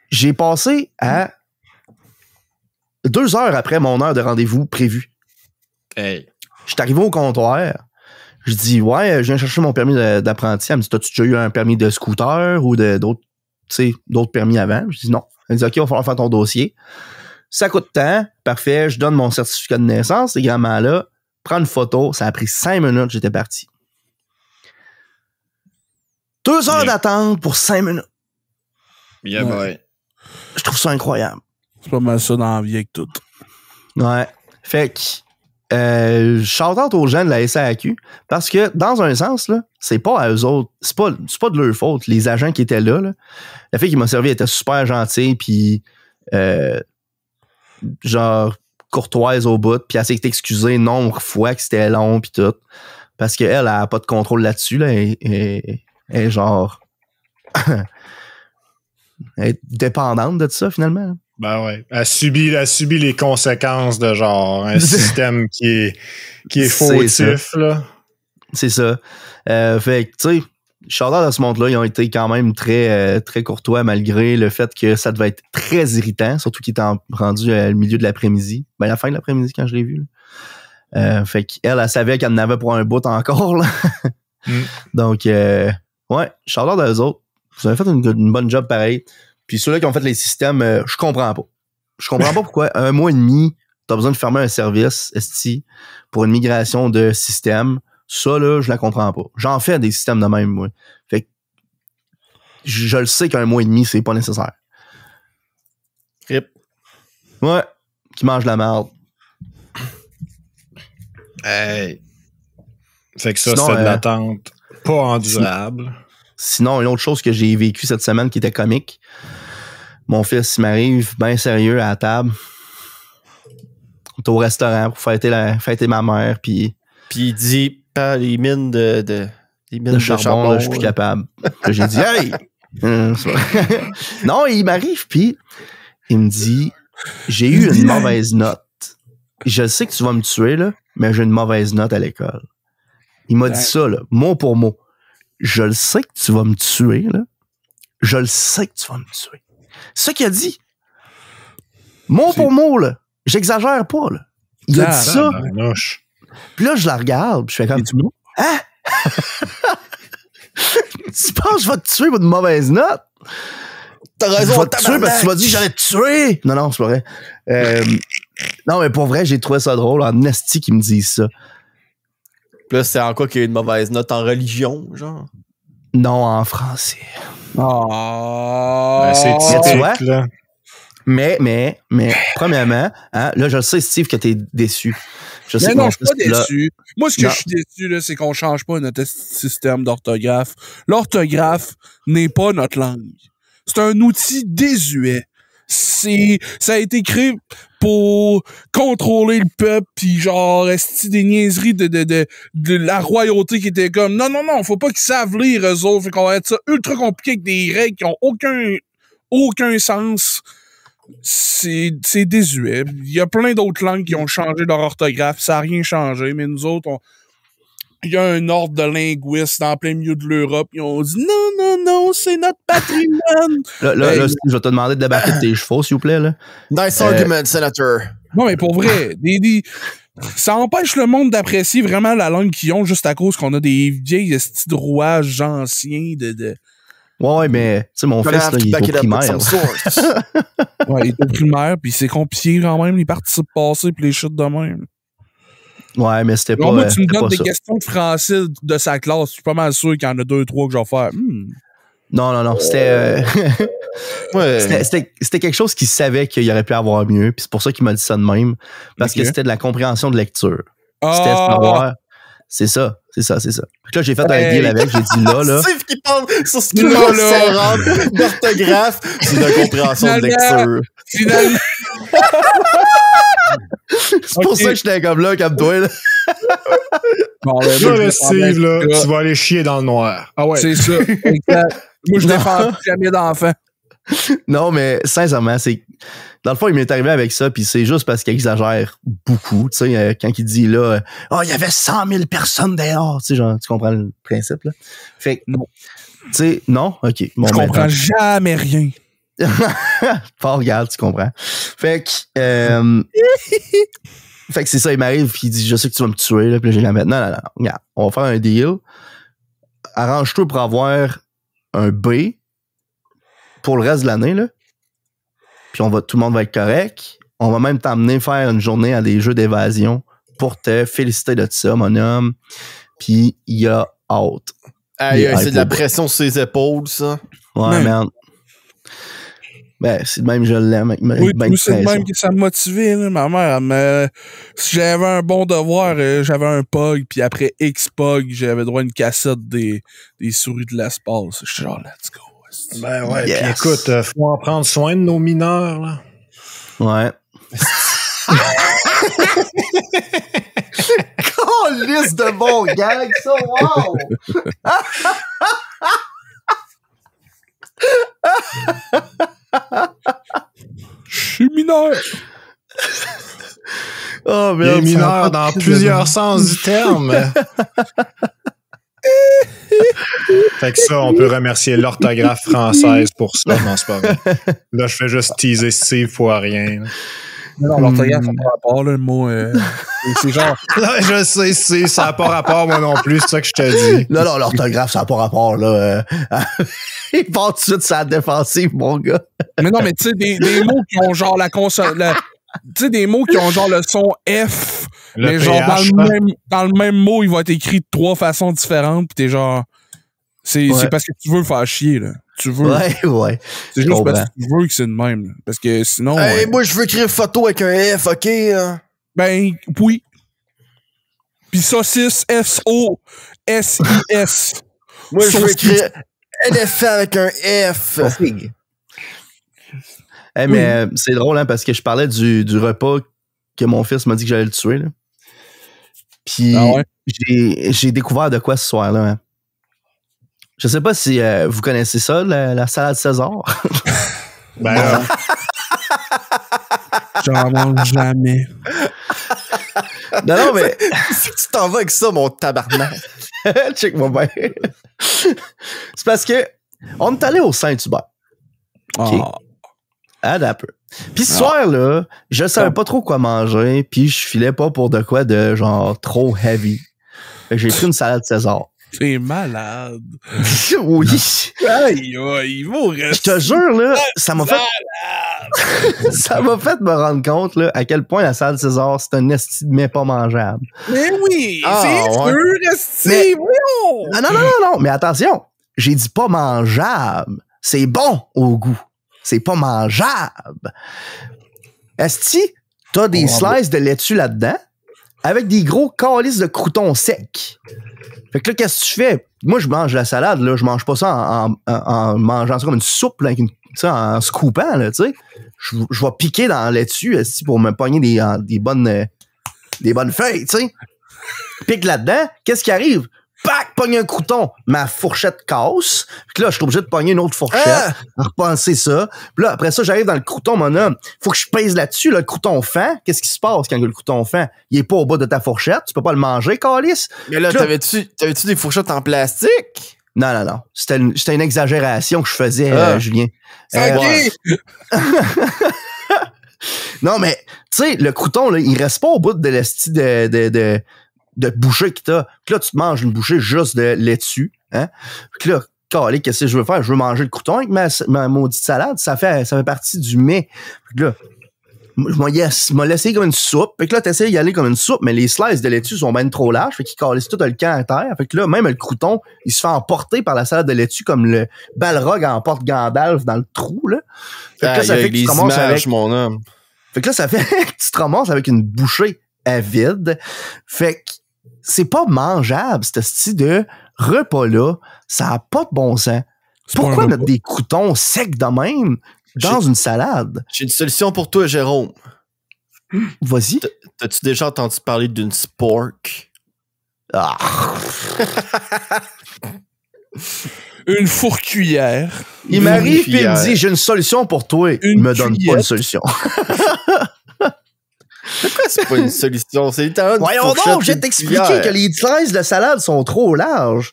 j'ai passé à 2 heures après mon heure de rendez-vous prévue. Hey. J'étais arrivé au comptoir. Je dis, ouais, je viens chercher mon permis d'apprenti. Elle me dit, t'as-tu déjà eu un permis de scooter ou d'autres permis avant? Je dis non. Elle me dit, OK, il va falloir faire ton dossier. Ça coûte tant. Parfait. Je donne mon certificat de naissance, également-là. Prends une photo. Ça a pris 5 minutes. J'étais parti. 2 heures d'attente pour 5 minutes. Yeah, ouais. Je trouve ça incroyable. C'est pas mal ça dans la vie avec tout. Ouais. Fait que, shout-out aux gens de la SAQ, parce que, dans un sens, là, c'est pas à eux autres, c'est pas de leur faute, les agents qui étaient là. La fille qui m'a servi était super gentille, puis genre courtoise au bout, puis elle s'est excusée nombre de fois que c'était long, puis tout, parce qu'elle a pas de contrôle là-dessus, là, et genre elle est dépendante de ça, finalement. Ben ouais. Elle subit les conséquences de genre un système qui est fautif, là. C'est ça. Fait que, tu sais, shout-out à ce monde-là, ils ont été quand même très, très courtois malgré le fait que ça devait être très irritant, surtout qu'ils étaient rendus au milieu de l'après-midi. Ben, à la fin de l'après-midi quand je l'ai vu. Fait qu'elle, elle savait qu'elle en avait pour un bout encore, là. Donc, ouais, shout-out à eux autres. Vous avez fait une bonne job pareil. Puis ceux-là qui ont fait les systèmes, je comprends pas. Je comprends pas pourquoi 1 mois et demi, t'as besoin de fermer un service, esti, pour une migration de système. Ça, là, je la comprends pas. J'en fais des systèmes de même, moi. Fait que je le sais qu'1 mois et demi, c'est pas nécessaire. Rip. Ouais, qui mange la merde. Hey. Fait que ça, c'est de l'attente pas endurable. Sinon, une autre chose que j'ai vécu cette semaine qui était comique, mon fils, il m'arrive bien sérieux à la table. On est au restaurant pour fêter ma mère, puis il dit, pas les mines de charbon, là, je suis plus capable. J'ai dit, hey! Non, il m'arrive, puis il me dit, j'ai eu une mauvaise note. Je sais que tu vas me tuer, là, mais j'ai une mauvaise note à l'école. Il m'a dit ça, là, mot pour mot. Je le sais que tu vas me tuer, là. Je le sais que tu vas me tuer. C'est ça qu'il a dit. Mot pour mot, là. J'exagère pas, là. Il a dit ça. Puis là, je la regarde, puis je fais comme... Hein? Tu penses que je vais te tuer pour une mauvaise note? T'as raison, je vais te tuer parce que tu m'as dit que j'allais te tuer. Non, c'est pas vrai. Non, mais pour vrai, j'ai trouvé ça drôle. En esti qui me disent ça. Puis là, c'est en quoi qu'il y a une mauvaise note en religion, genre? Non, en français. Ben, c'est tu typique, vois? là. Mais, premièrement, hein, là, je le sais, Steve, que t'es déçu. Je sais Mais que non, mon je suis pas fils, là- déçu. Moi, ce que Non. je suis déçu, là, c'est qu'on change pas notre système d'orthographe. L'orthographe n'est pas notre langue. C'est un outil désuet. Ça a été créé pour contrôler le peuple, puis genre, esti des niaiseries de la royauté qui était comme, non, faut pas qu'ils savent lire, eux autres. Fait qu'on va être ça ultra compliqué avec des règles qui ont aucun sens. C'est désuet. Il y a plein d'autres langues qui ont changé leur orthographe. Ça n'a rien changé, mais nous autres, il y a un ordre de linguistes en plein milieu de l'Europe. Ils ont dit non, c'est notre patrimoine. Là, Steve, je vais te demander de débarquer de tes chevaux, s'il vous plaît. Là. Nice argument, Senator. Non, mais pour vrai, ça empêche le monde d'apprécier vraiment la langue qu'ils ont juste à cause qu'on a des vieilles estis de rouages anciens de... Ouais, mais, tu sais, mon fils, là, il est au primaire. Ouais, il est au primaire, puis c'est compliqué quand même, les participes passés puis les chutes de même. Ouais, mais c'était pas. Alors, moi, tu me c'était donnes pas des ça. questions de français de sa classe, je suis pas mal sûr qu'il y en a 2-3 que je vais faire. Non. C'était, Ouais. c'était quelque chose qu'il savait qu'il aurait pu avoir mieux, puis c'est pour ça qu'il m'a dit ça de même. Parce que Ok. c'était de la compréhension de lecture. Ah! C'était savoir. C'est ça. Fait que là, j'ai fait un deal avec, j'ai dit là. Steve qui parle sur ce qui Non, va là. se rendre d'orthographe, c'est de la compréhension de lecture. Finalement, C'est pour Ok. ça que j'étais comme là, comme toi, là. bon, ben, Là, moi, je le défends Steve, là, bien tu vas aller chier dans le noir. Ah ouais. C'est ça, exact. Moi, je défends plus jamais d'enfants. Non, mais sincèrement, c'est. Dans le fond, il m'est arrivé avec ça, puis c'est juste parce qu'il exagère beaucoup. Tu sais, quand il dit là, il y avait 100 000 personnes dehors. Tu sais, genre, tu comprends le principe, là? Fait que, Non. tu sais, non? OK. Bon, Je ben, comprends jamais rien. Pas regarde, tu comprends. Fait que, fait que c'est ça, il m'arrive, puis il dit, je sais que tu vas me tuer, là, puis là, j'ai la mettre. Non, regarde, on va faire un deal. Arrange-toi pour avoir un B pour le reste de l'année, là. Puis tout le monde va être correct. On va même t'emmener faire une journée à des jeux d'évasion pour te féliciter de ça, mon homme. Puis il a hâte. Aïe, c'est de la hype, pression sur ses épaules, ça. Ouais, Ouais. man. Ben, c'est de même, je l'aime. Oui, moi, c'est le même que ça me motivait, là. Ma mère, si j'avais un bon devoir, j'avais un POG, puis après X-POG, j'avais droit à une cassette des souris de l'espace. Je suis genre, let's go. Ben ouais, Yes. puis écoute, faut en prendre soin de nos mineurs, là. Ouais. Liste de bons gags, ça, wow! Je suis mineur. Oh, Il est mineur dans plusieurs sens du terme. Fait que ça, on peut remercier l'orthographe française pour ça. Non, c'est pas vrai. Là, je fais juste teaser Steve pour rien. Non, l'orthographe, ça n'a pas rapport, là, le mot. C'est genre. Là, je sais, ça n'a pas rapport, moi non plus, c'est ça que je te dis. Non, l'orthographe, ça n'a pas rapport, là. Il part tout de suite sur la défensive, mon gars. Mais non, mais tu sais, des mots qui ont genre la consonne. Tu sais, des mots qui ont genre le son F. Le mais genre, PH, dans le même mot, il va être écrit de 3 façons différentes, pis t'es genre. C'est parce que tu veux faire chier, là. Tu veux. Ouais. C'est juste parce comprends. que tu veux que c'est de même, là. Parce que sinon. Hey, moi, je veux écrire photo avec un F, OK? Ben, oui. Pis saucisse, S-O-S-I-S. Moi, je veux Saucisse. écrire éléphant avec un F. Hey, mais c'est drôle, hein, parce que je parlais du repas que mon fils m'a dit que j'allais le tuer, là. Puis, Ah ouais? j'ai découvert de quoi ce soir-là, hein. Je sais pas si vous connaissez ça, la salade César. Ben, Ah. J'en mange jamais. non, mais Si tu t'en vas avec ça, mon tabarnak. check-moi bien. C'est parce que on est allé au Saint-Hubert. OK. Aide un peu. Puis ce soir-là, je savais pas trop quoi manger, puis je filais pas pour de quoi de genre trop heavy. Fait que j'ai pris une salade César. T'es malade. Oui. Aïe, aïe, il va Je te jure, là, ça m'a fait. Ça m'a fait me rendre compte là, à quel point la salade César, c'est un esti de mets pas mangeable. Mais oui, Ah, c'est ouais. sûr, esti, Mais- voyons! Non, mais attention, j'ai dit pas mangeable. C'est bon au goût. C'est pas mangeable. Esti, t'as des slices de laitue là-dedans avec des gros calices de croûtons secs. Fait que là, qu'est-ce que tu fais? Moi, je mange la salade, là. Je mange pas ça en mangeant ça comme une soupe, là, avec en scoopant, là, tu sais. Je vais piquer dans la laitue, esti, pour me pogner des bonnes feuilles, tu sais. Pique là-dedans, qu'est-ce qui arrive? Pac, pogne un crouton, ma fourchette casse. Puis là, je suis obligé de pogner une autre fourchette, repenser ça. Puis là, après ça, j'arrive dans le crouton, mon homme. Faut que je pèse là-dessus, là, le crouton fend. Qu'est-ce qui se passe quand le crouton fend? Il est pas au bas de ta fourchette, tu peux pas le manger, calice. Mais là, Puis là- t'avais-tu des fourchettes en plastique? Non. C'était une exagération que je faisais, Julien. Ok. Non, mais, tu sais, le crouton, là, il reste pas au bout de l'esti de bouchée que t'as. Puis là, tu te manges une bouchée juste de laitue, hein. Puis là, calé, qu'est-ce que je veux faire? Je veux manger le crouton avec ma maudite salade. Ça fait partie du mets. Puis là, je m'ai laissé comme une soupe. Fait que là, t'essayes d'y aller comme une soupe, mais les slices de laitue sont ben trop larges. Fait qu'ils calissent tout le camp à terre. Fait que là, même le crouton, il se fait emporter par la salade de laitue comme le Balrog emporte Gandalf dans le trou, là. Fait que là, ça fait que tu te ramasses avec... mon homme. Fait que là, ça fait que tu te ramasses avec une bouchée à vide. Fait que c'est pas mangeable, ce style de repas-là. Ça a pas de bon sens. Pourquoi mettre des croutons secs de même dans une salade? J'ai une solution pour toi, Jérôme. Vas-y. T'as-tu déjà entendu parler d'une spork? Ah. Une fourcuillère. Il m'arrive et il cuillère. me dit, j'ai une solution pour toi. Il me donne pas cuillette. une solution. Pourquoi c'est pas une solution? C'est littéralement une Voyons fourchette donc, je vais et t'expliquer une cuillère. que les slices de salade sont trop larges.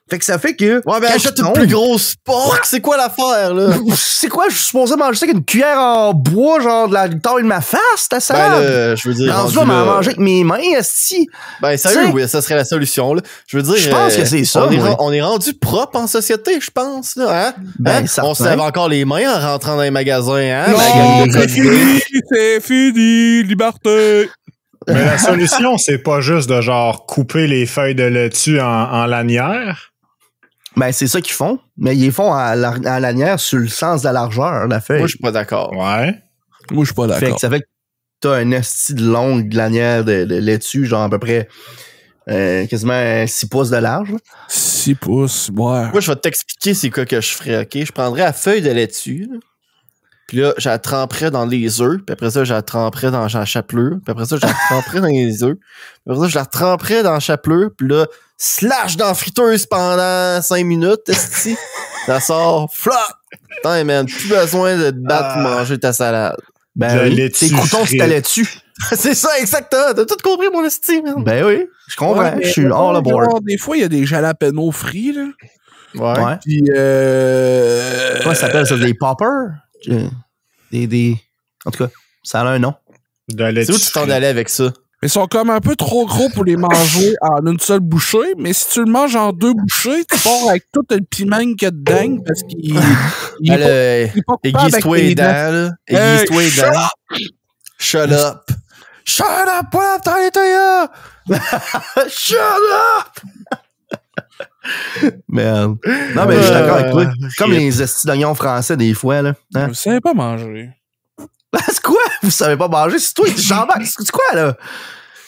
Fait que ça fait que... Ouais, ben quand achète je une tombe- plus grosse spork. C'est quoi l'affaire, là? C'est quoi, je suis supposé manger ça avec une cuillère en bois, genre de la taille de ma face, ta Ben salade? là, je veux dire... Rendu rendu là, m'en là- manger avec mes mains, esti. Ben sérieux, T'sais- oui, ça serait la solution, là. Je veux dire... Je pense que c'est ça, moi. On est rendu propre en société, je pense, là, hein? Ben, Hein? certain. On se lave encore les mains en rentrant dans les magasins, hein? Non, Ma gang de c'est codes. fini, c'est fini, liberté. Mais la solution, c'est pas juste de genre couper les feuilles de laitue en lanière. Ben, c'est ça qu'ils font. Mais ils les font à lanière sur le sens de la largeur, la feuille. Moi, je suis pas d'accord. Ouais. Moi, je suis pas Fait que d'accord. ça fait que t'as un esti de longue lanière de laitue, genre à peu près quasiment 6 pouces de large. Là. 6 pouces, ouais. Moi, je vais t'expliquer c'est quoi que je ferais, OK? Je prendrais la feuille de laitue, là. Puis là, je la tremperais dans les œufs. Puis après ça, je la tremperais dans la chapelure. Puis après ça, je la tremperais dans les œufs. Puis après ça, je la tremperais dans la chapelure. Puis là, slash dans la friteuse pendant 5 minutes, esti. Ça sort, flop! Putain, man, plus besoin de te battre pour manger ta salade. Ben De oui, laitue tes croutons, c'est ta frite. laitue. C'est ça, exactement. T'as tout compris, mon esti, man. Ben oui, je comprends. Ouais, mais je suis all aboard. genre, des fois, il y a des jalapenos frits, là. Ouais. Puis, Comment ça s'appelle ça? Des poppers? En tout cas, ça a un nom. De la laitue C'est où tu t'en frite. allais avec ça? ils sont comme un peu trop gros pour les manger en une seule bouchée, mais si tu le manges en 2 bouchées, tu pars avec tout le piment qu'il y a dedans parce qu'il il est pas- Allez, il est pas coupable avec aiguise-toi les les dents. dents, là. Hey, Aiguise-toi les dents. Shut up! Shut up, what up, Talia? Shut up! Man. Non, mais je suis d'accord avec toi. Comme les estis d'oignons français, des fois, là. Hein? Vous savez pas manger. C'est quoi? Vous savez pas manger? C'est toi, Jean-Marc. C'est quoi, là?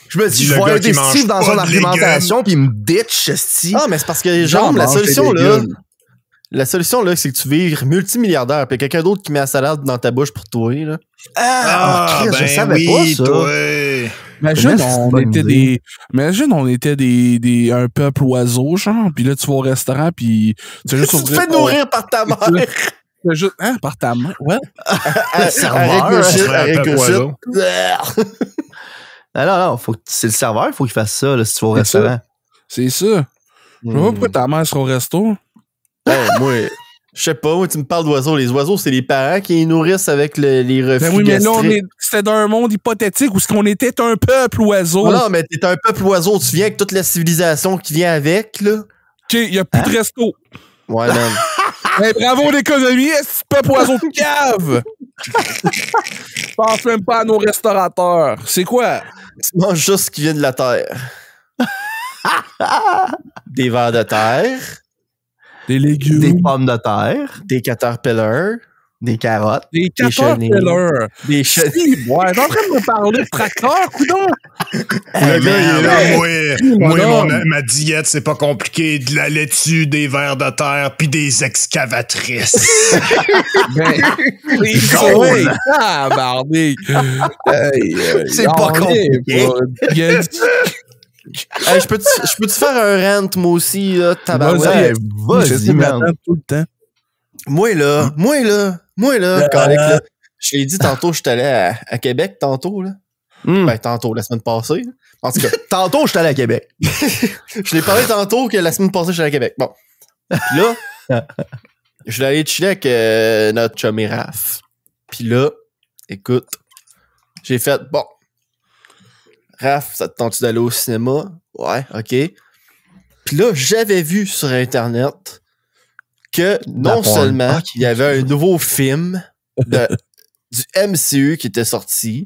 Je me dis, je Le vois gars un qui mange Steve dans pas son de argumentation, puis il me ditch, esti. Ah, mais c'est parce que, genre, la mange, solution, c'est là, dégueu. la solution, là, c'est que tu vires multimilliardaire, puis quelqu'un d'autre qui met la salade dans ta bouche pour toi, là. Chris, je savais pas ça. toi. Imagine, Mais c'est on une bonne était idée. un peuple oiseau, genre, puis là, tu vas au restaurant, puis tu fais juste Tu te ouvrir fais ton- nourrir par ta mère! tu fais juste, hein, par ta main. Ouais. serveur, Arrête de shit, Ouais, un arrête peu de poison. shit. Non, c'est le serveur, il faut qu'il fasse ça, là, si tu vas au C'est restaurant. C'est ça. Je sais pas pourquoi ta mère sera au resto. Ben, moi, je sais pas, moi, tu me parles d'oiseaux. Les oiseaux, c'est les parents qui les nourrissent avec les reflux Ben oui, mais là, gastriques. c'était dans un monde hypothétique où on était un peuple oiseau. Non, mais t'es un peuple oiseau, tu viens avec toute la civilisation qui vient avec, là. OK, il y a plus de resto. Ouais, man. Ben, bravo l'économie, est-ce peuple oiseau de cave? Je pense même pas à nos restaurateurs. C'est quoi? Tu manges juste ce qui vient de la terre. Des vers de terre, Des légumes. Des pommes de terre, des caterpillars, des carottes. Des chenilles. caterpillars. des chenilles. Ouais, t'es en train de me parler de tracteur, coudonc? Le gars, il est là, moi, madame. ma diète, c'est pas compliqué. De la laitue, des vers de terre, puis des excavatrices. Drôle! Ah, bardique! C'est pas compliqué. Hey, je peux-tu faire un rant, moi aussi, là, tabarouette? Vas-y, man. Tout le temps. Moi, là, Calique, là, je l'ai dit tantôt, je suis allé à Québec, tantôt, là. Ben, tantôt, la semaine passée. Là. En tout cas, Tantôt, je suis allé à Québec. je l'ai parlé tantôt que la semaine passée, je suis allé à Québec. Bon. Puis là, je suis allé chiller avec notre chum Raph. Puis là, écoute, j'ai fait, bon, Raph, ça te tente d'aller au cinéma? Ouais, OK. Puis là, j'avais vu sur Internet que non seulement il y avait un nouveau film du MCU qui était sorti,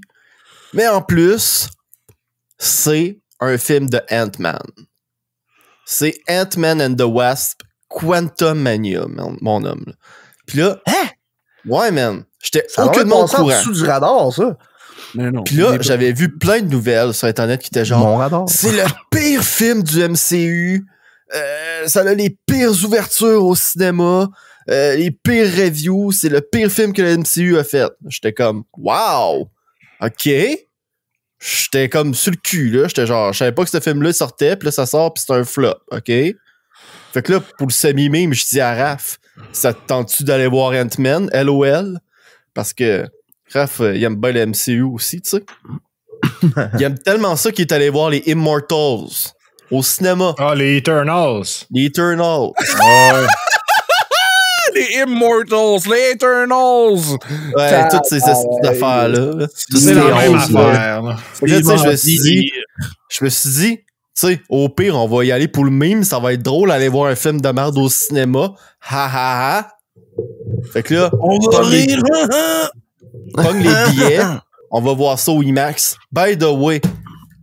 mais en plus, c'est un film de Ant-Man. C'est Ant-Man and the Wasp Quantumania, mon homme. Là. Puis là, ouais, man, j'étais aucunement au courant. Sous du radar, ça. Mais non. Puis là, j'avais vu plein de nouvelles sur Internet qui étaient genre, Mon radar. c'est le pire film du MCU, ça a les pires ouvertures au cinéma, les pires reviews, c'est le pire film que le MCU a fait. J'étais comme, wow, ok. J'étais comme sur le cul, là. J'étais genre, je savais pas que ce film-là sortait, puis là, ça sort, puis c'est un flop, ok? Fait que là, pour le semi-meme, je dis à Raph, ça te tente-tu d'aller voir Ant-Man, LOL? Parce que Raph, il aime bien le MCU aussi, tu sais. Il aime tellement ça qu'il est allé voir les Immortals au cinéma. Ah, les Eternals. Les Eternals. Ouais. Les Immortals, les Eternals! Ouais, toutes ces affaires-là. C'est la même affaire. Là. Fait que là, tu sais, je me suis dit, tu sais, au pire, on va y aller pour le meme, ça va être drôle d'aller voir un film de merde au cinéma. Ha ha ha. Fait que là, On va rire! pogne les billets, on va voir ça au IMAX. By the way,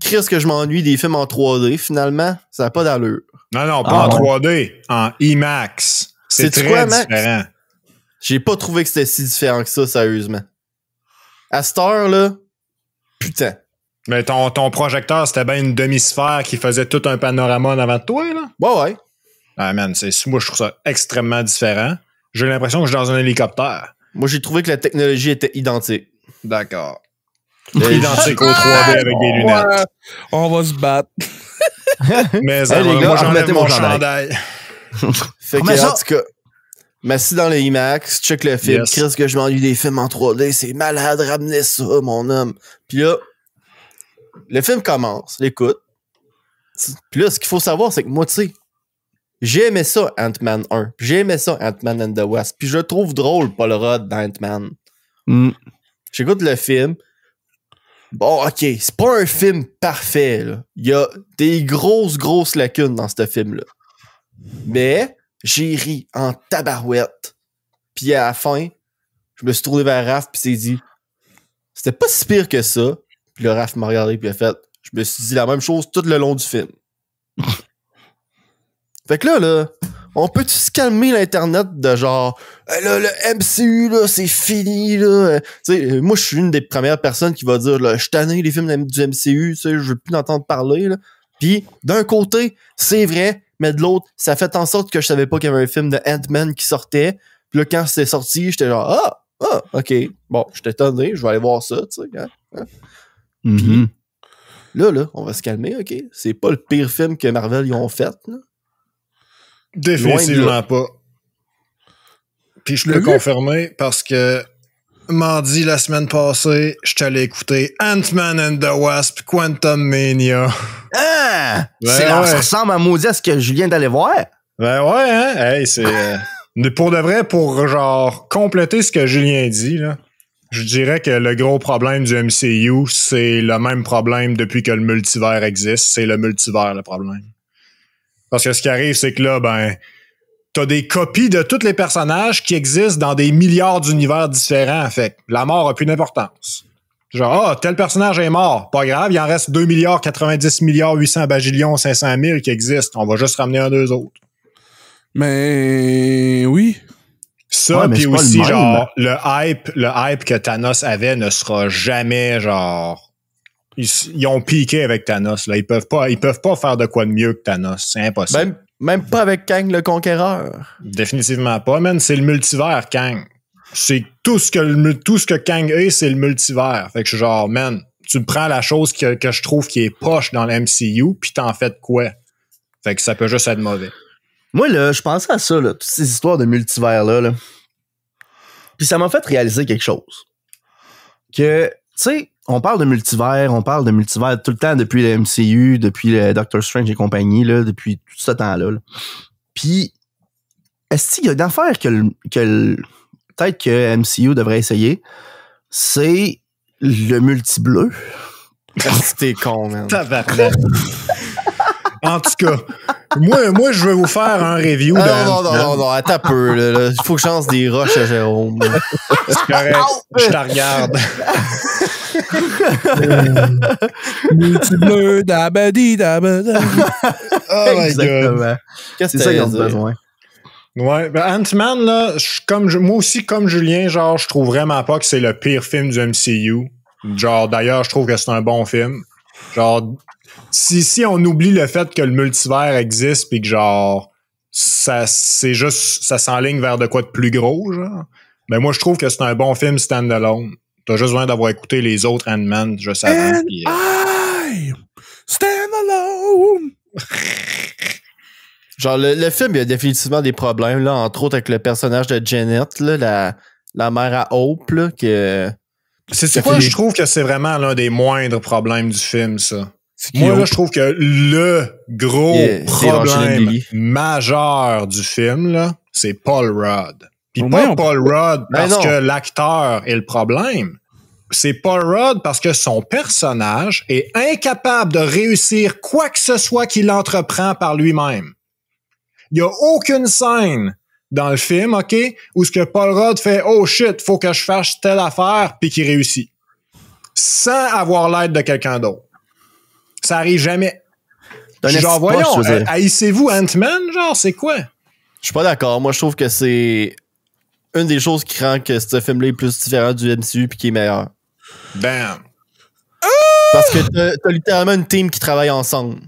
Chris que je m'ennuie des films en 3D, finalement, ça n'a pas d'allure. Non, pas en 3D, en IMAX. C'est Sais-tu très quoi, Max? différent. J'ai pas trouvé que c'était si différent que ça, sérieusement. À cette heure, là, putain. Mais ton projecteur, c'était bien une demi-sphère qui faisait tout un panorama en avant de toi, là? Ouais. Ah, man, moi, je trouve ça extrêmement différent. J'ai l'impression que je suis dans un hélicoptère. Moi, j'ai trouvé que la technologie était identique. D'accord. Identique au 3D avec des lunettes. Ouais, on va se battre. Mais Hey, les gars, moi, j'enlève remettez mon mon chandail. chandail. Fait que, en tout cas, m'assis dans le IMAX, check le film. Yes. Chris que je m'ennuie des films en 3D, c'est malade, ramenez ça, mon homme. Puis là, le film commence, l'écoute. Puis là, ce qu'il faut savoir, c'est que moi, tu sais, j'ai aimé ça, Ant-Man 1. J'ai aimé ça, Ant-Man and the Wasp. Puis je le trouve drôle, Paul Rudd, dans Ant-Man. J'écoute le film. Bon, ok, c'est pas un film parfait, là. Il y a des grosses lacunes dans ce film-là. Mais j'ai ri en tabarouette. Puis à la fin, je me suis tourné vers Raph puis s'est dit c'était pas si pire que ça. Puis le Raph m'a regardé puis a fait je me suis dit la même chose tout le long du film. Fait que là, on peut-tu se calmer l'internet de genre là, le MCU là, c'est fini là. Tu sais, moi je suis une des premières personnes qui va dire là, je suis tanné les films du MCU, tu sais, je veux plus en entendre parler là. Puis d'un côté, c'est vrai, mais de l'autre, ça fait en sorte que je savais pas qu'il y avait un film de Ant-Man qui sortait. Puis là, quand c'était sorti, j'étais genre ok, bon, j'étais étonné, je vais aller voir ça, tu sais. Hein? Puis là, on va se calmer, ok. C'est pas le pire film que Marvel y ont fait, là. Définitivement pas. Puis je peux confirmer parce que mardi, la semaine passée, je t'allais écouter Ant-Man and the Wasp Quantumania. Ah! Ben Ça ouais. ressemble à maudit à ce que je viens d'aller voir. Ben ouais, hein? Hey, c'est... pour de vrai, pour genre compléter ce que Julien dit, là, je dirais que le gros problème du MCU, c'est le même problème depuis que le multivers existe. C'est le multivers, le problème. Parce que ce qui arrive, c'est que là, ben, t'as des copies de tous les personnages qui existent dans des milliards d'univers différents. Fait que la mort a plus d'importance. Genre, tel personnage est mort. Pas grave, il en reste 2 milliards, 90 milliards, 800 bagillions, 500 000 qui existent. On va juste ramener un d'eux autres. Mais oui. Ça, puis aussi, genre, le hype que Thanos avait ne sera jamais, genre... Ils ont piqué avec Thanos, là. Ils peuvent pas faire de quoi de mieux que Thanos. C'est impossible. Même pas avec Kang le Conquéreur. Définitivement pas, man. C'est le multivers, Kang. C'est tout ce que Kang est, c'est le multivers. Fait que je suis genre, man, tu prends la chose que je trouve qui est poche dans le MCU, puis t'en fais de quoi? Fait que ça peut juste être mauvais. Moi, là, je pensais à ça, là, toutes ces histoires de multivers-là. Là. Puis ça m'a fait réaliser quelque chose. Que, tu sais, on parle de multivers tout le temps depuis le MCU, depuis le Doctor Strange et compagnie, là, depuis tout ce temps-là. Là. Puis, est-ce qu'il y a une affaire que peut-être que MCU devrait essayer, c'est le multi-bleu. C'était con, man. Tabarnak. En tout cas, moi, je vais vous faire un review de... Non, attends un peu, là. Il faut que je chance des roches à Jérôme. C'est correct, je te regarde. Multi-bleu, dabadi, dabada. Oh my God. C'est ça qu'ils ont besoin. Ouais, ben Ant-Man, là, moi aussi, comme Julien, genre, je trouve vraiment pas que c'est le pire film du MCU. Genre, d'ailleurs, je trouve que c'est un bon film. Genre, si on oublie le fait que le multivers existe pis que genre, ça s'enligne vers de quoi de plus gros, genre. Ben, moi, je trouve que c'est un bon film stand-alone. T'as juste besoin d'avoir écouté les autres Ant-Man juste avant. I stand alone. Genre, le film, il y a définitivement des problèmes, là, entre autres avec le personnage de Janet, là, la mère à Hope, là, que... C'est quoi, je trouve que c'est vraiment l'un des moindres problèmes du film, ça. Moi, là, je trouve que le gros problème majeur du film, là, c'est Paul Rudd. Puis pas Paul Rudd parce que l'acteur est le problème. C'est Paul Rudd parce que son personnage est incapable de réussir quoi que ce soit qu'il entreprend par lui-même. Il y a aucune scène dans le film, OK, où ce que Paul Rudd fait « Oh shit, faut que je fasse telle affaire » puis qu'il réussit. Sans avoir l'aide de quelqu'un d'autre. Ça arrive jamais. Genre, voyons, haïssez-vous Ant-Man? Genre, c'est quoi? Je suis pas d'accord. Moi, je trouve que c'est une des choses qui rend que ce film-là est plus différent du MCU puis qui est meilleur. Bam! Parce que t'as littéralement une team qui travaille ensemble.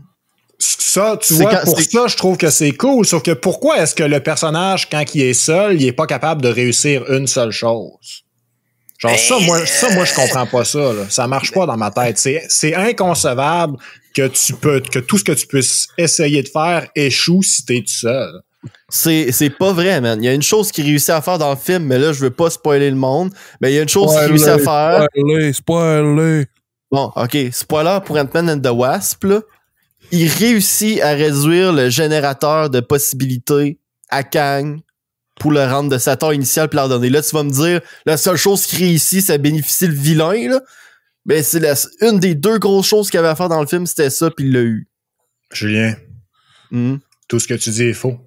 Ça, tu vois, pour ça, je trouve que c'est cool. Sauf que pourquoi est-ce que le personnage, quand il est seul, il est pas capable de réussir une seule chose? Genre, ça, moi, je comprends pas ça, là. Ça marche pas dans ma tête. C'est inconcevable que tout ce que tu puisses essayer de faire échoue si t'es tout seul. C'est pas vrai, man. Il y a une chose qu'il réussit à faire dans le film, mais là, je veux pas spoiler le monde, mais il y a une chose qu'il réussit à faire. Spoiler. Bon, OK. Spoiler pour Ant-Man and the Wasp, là. Il réussit à réduire le générateur de possibilités à Kang pour le rendre de sa taille initiale puis leur donner. Là, tu vas me dire, la seule chose qui réussit, ça bénéficie le vilain, là. Ben, c'est une des deux grosses choses qu'il avait à faire dans le film, c'était ça, puis il l'a eu. Julien, tout ce que tu dis est faux.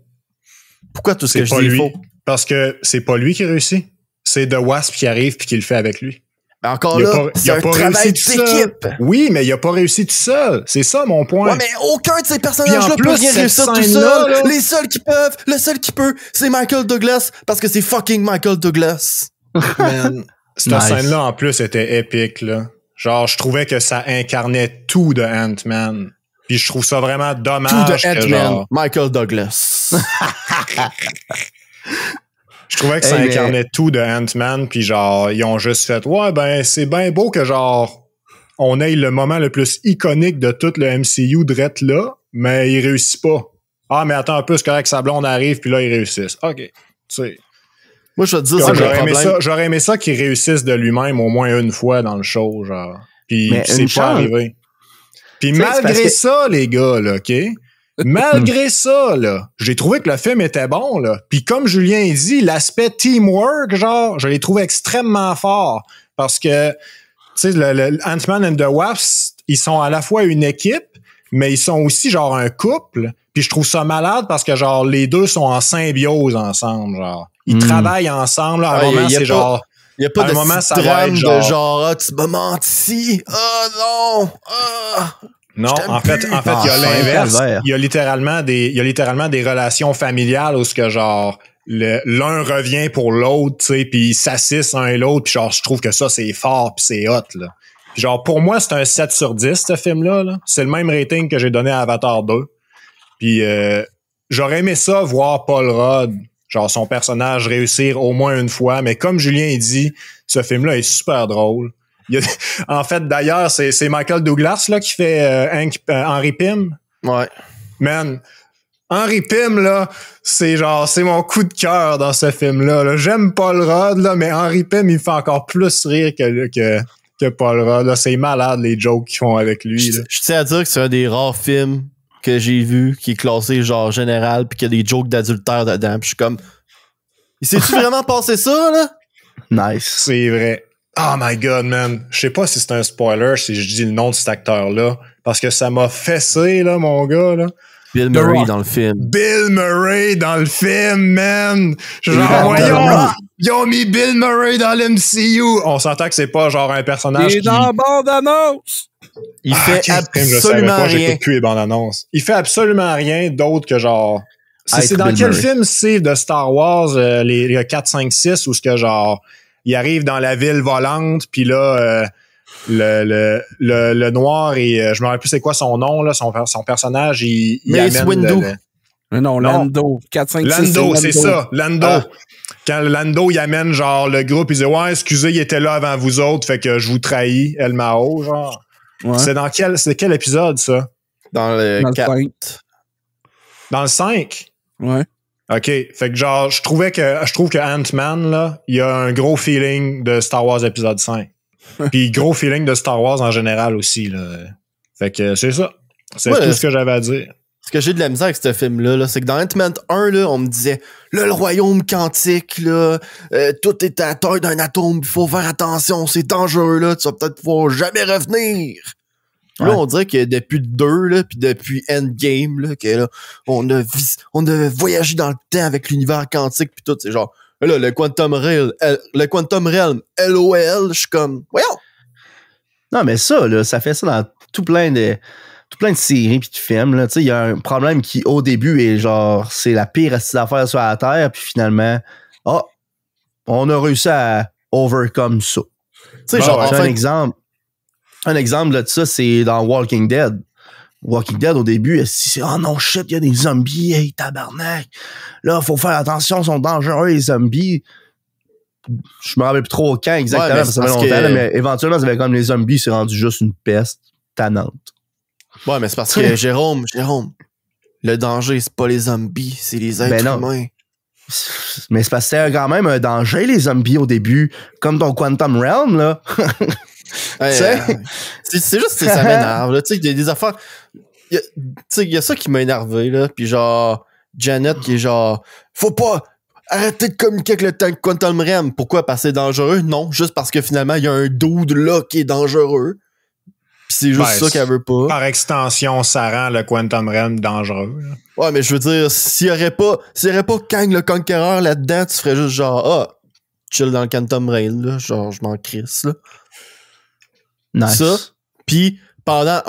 Pourquoi tout ce que je dis est faux? Parce que c'est pas lui qui réussit. C'est The Wasp qui arrive puis qui le fait avec lui. Ben encore là, c'est un travail d'équipe. Oui, mais il a pas réussi tout seul. C'est ça mon point. Ouais, mais aucun de ces personnages-là peut rien réussir tout seul. Là, les seuls qui peuvent, le seul qui peut, c'est Michael Douglas parce que c'est fucking Michael Douglas. Man, cette scène-là en plus était épique là. Genre, je trouvais que ça incarnait tout de Ant-Man. Puis je trouve ça vraiment dommage. Tout de Ant-Man, Michael Douglas. Je trouvais que ça incarnait tout de Ant-Man, puis genre, ils ont juste fait « Ouais, ben, c'est bien beau que genre, on ait le moment le plus iconique de tout le MCU drette là, mais il réussit pas. Ah, mais attends un peu, c'est correct que sa blonde arrive, puis là, ils réussissent. OK. Tu sais. Moi, je vais te dire, j'aurais aimé ça qu'il réussisse de lui-même au moins une fois dans le show, genre. Puis c'est pas arrivé. Puis malgré ça, les gars, là, OK? Malgré ça, là, j'ai trouvé que le film était bon, là. Puis comme Julien dit, l'aspect teamwork, genre, je l'ai trouvé extrêmement fort. Parce que, tu sais, le Ant-Man and the Wasp, ils sont à la fois une équipe, mais ils sont aussi genre un couple. Puis je trouve ça malade parce que, genre, les deux sont en symbiose ensemble, genre. Ils travaillent ensemble, là. À un moment, c'est genre... Il n'y a pas de moment, ça drame va être de genre, ah, tu m'as menti. Oh non. Ah. Non, en fait, il y a l'inverse. Il y a littéralement des relations familiales où ce que genre l'un revient pour l'autre, tu sais, puis ils s'assistent un et l'autre, puis genre je trouve que ça c'est fort puis c'est hot là. Puis genre pour moi, c'est un 7 sur 10 ce film là. C'est le même rating que j'ai donné à Avatar 2. Puis j'aurais aimé ça voir Paul Rudd, genre son personnage réussir au moins une fois, mais comme Julien dit, ce film là est super drôle. En fait, d'ailleurs, c'est Michael Douglas là qui fait Henry Pym. Ouais. Man, Henry Pym, là, c'est mon coup de cœur dans ce film-là. Là. J'aime Paul Rudd, là, mais Henry Pym, il me fait encore plus rire que Paul Rudd. Là. C'est malade, les jokes qu'ils font avec lui. Je tiens à dire que c'est un des rares films que j'ai vu qui est classé genre général puis qu'il y a des jokes d'adultère dedans. Puis je suis comme, il s'est-tu vraiment passé ça, là? Nice. C'est vrai. Oh my god, man. Je sais pas si c'est un spoiler si je dis le nom de cet acteur-là. Parce que ça m'a fessé, là, mon gars, là. Bill Murray dans le film. Bill Murray dans le film, man! Genre, voyons! Ils ont mis Bill Murray dans l'MCU! On s'entend que c'est pas genre un personnage qui est dans la bande-annonce! Il fait absolument rien. J'écoute plus les bandes-annonces. Il fait absolument rien d'autre que genre... C'est dans quel film, c'est, de Star Wars, les 4, 5, 6, où ce que genre... Il arrive dans la ville volante, puis là, le noir, et je me rappelle plus c'est quoi son nom, là, son personnage, il amène... Windu. Non, Lando. 4, 5, 6, Lando, c'est ça. Lando. Ah. Quand Lando, il amène genre le groupe, il dit « Ouais, excusez, il était là avant vous autres, fait que je vous trahis, El Mao, genre. Ouais. » C'est quel épisode, ça? Dans le 4. Dans le 5? Ouais. OK. Fait que genre, je trouve que Ant-Man, là, il y a un gros feeling de Star Wars épisode 5. Puis gros feeling de Star Wars en général aussi, là. Fait que c'est ça. C'est tout ce que j'avais à dire. Ce que j'ai de la misère avec ce film-là, là, c'est que dans Ant-Man 1, là, on me disait, là, le royaume quantique, là, tout est à la taille d'un atome, il faut faire attention, c'est dangereux, là, tu vas peut-être pouvoir jamais revenir. Ouais. Là, on dirait que depuis le 2, là, puis depuis Endgame, là, que là, on a voyagé dans le temps avec l'univers quantique, puis tout, c'est genre, là, le Quantum Realm, LOL, je suis comme, voyons! Non, mais ça, là, ça fait ça dans tout plein de séries pis de films, là. Tu sais, il y a un problème qui, au début, est genre, c'est la pire astuce d'affaires sur la Terre, puis finalement, on a réussi à overcome ça. Tu sais, genre, un exemple de ça, c'est dans Walking Dead. Walking Dead, au début, c'est « Oh non, shit, il y a des zombies, hey, tabarnak! Là, faut faire attention, ils sont dangereux, les zombies. » Je me rappelle plus trop quand exactement, ça fait longtemps, là, mais éventuellement, ça avait comme les zombies, c'est rendu juste une peste tannante. Ouais, mais c'est parce que, Jérôme, le danger, c'est pas les zombies, c'est les êtres humains. Mais c'est parce que c'était quand même un danger, les zombies, au début. Comme ton Quantum Realm, là. C'est juste que ça m'énerve, là. Tu sais, il y a des affaires... Tu sais, il y a ça qui m'a énervé, là. Puis genre, Janet qui est genre... Faut pas... Arrêtez de communiquer avec le Quantum Realm. Pourquoi? Parce que c'est dangereux? Non, juste parce que finalement, il y a un dude là qui est dangereux. Pis c'est juste ça qu'elle veut pas. Par extension, ça rend le Quantum Realm dangereux. Là. Ouais, mais je veux dire, s'il y aurait pas Kang le Conqueror là-dedans, tu ferais juste genre, chill dans le Quantum Realm, là. Genre, je m'en crisse, là. Nice. Ça. Pis, pendant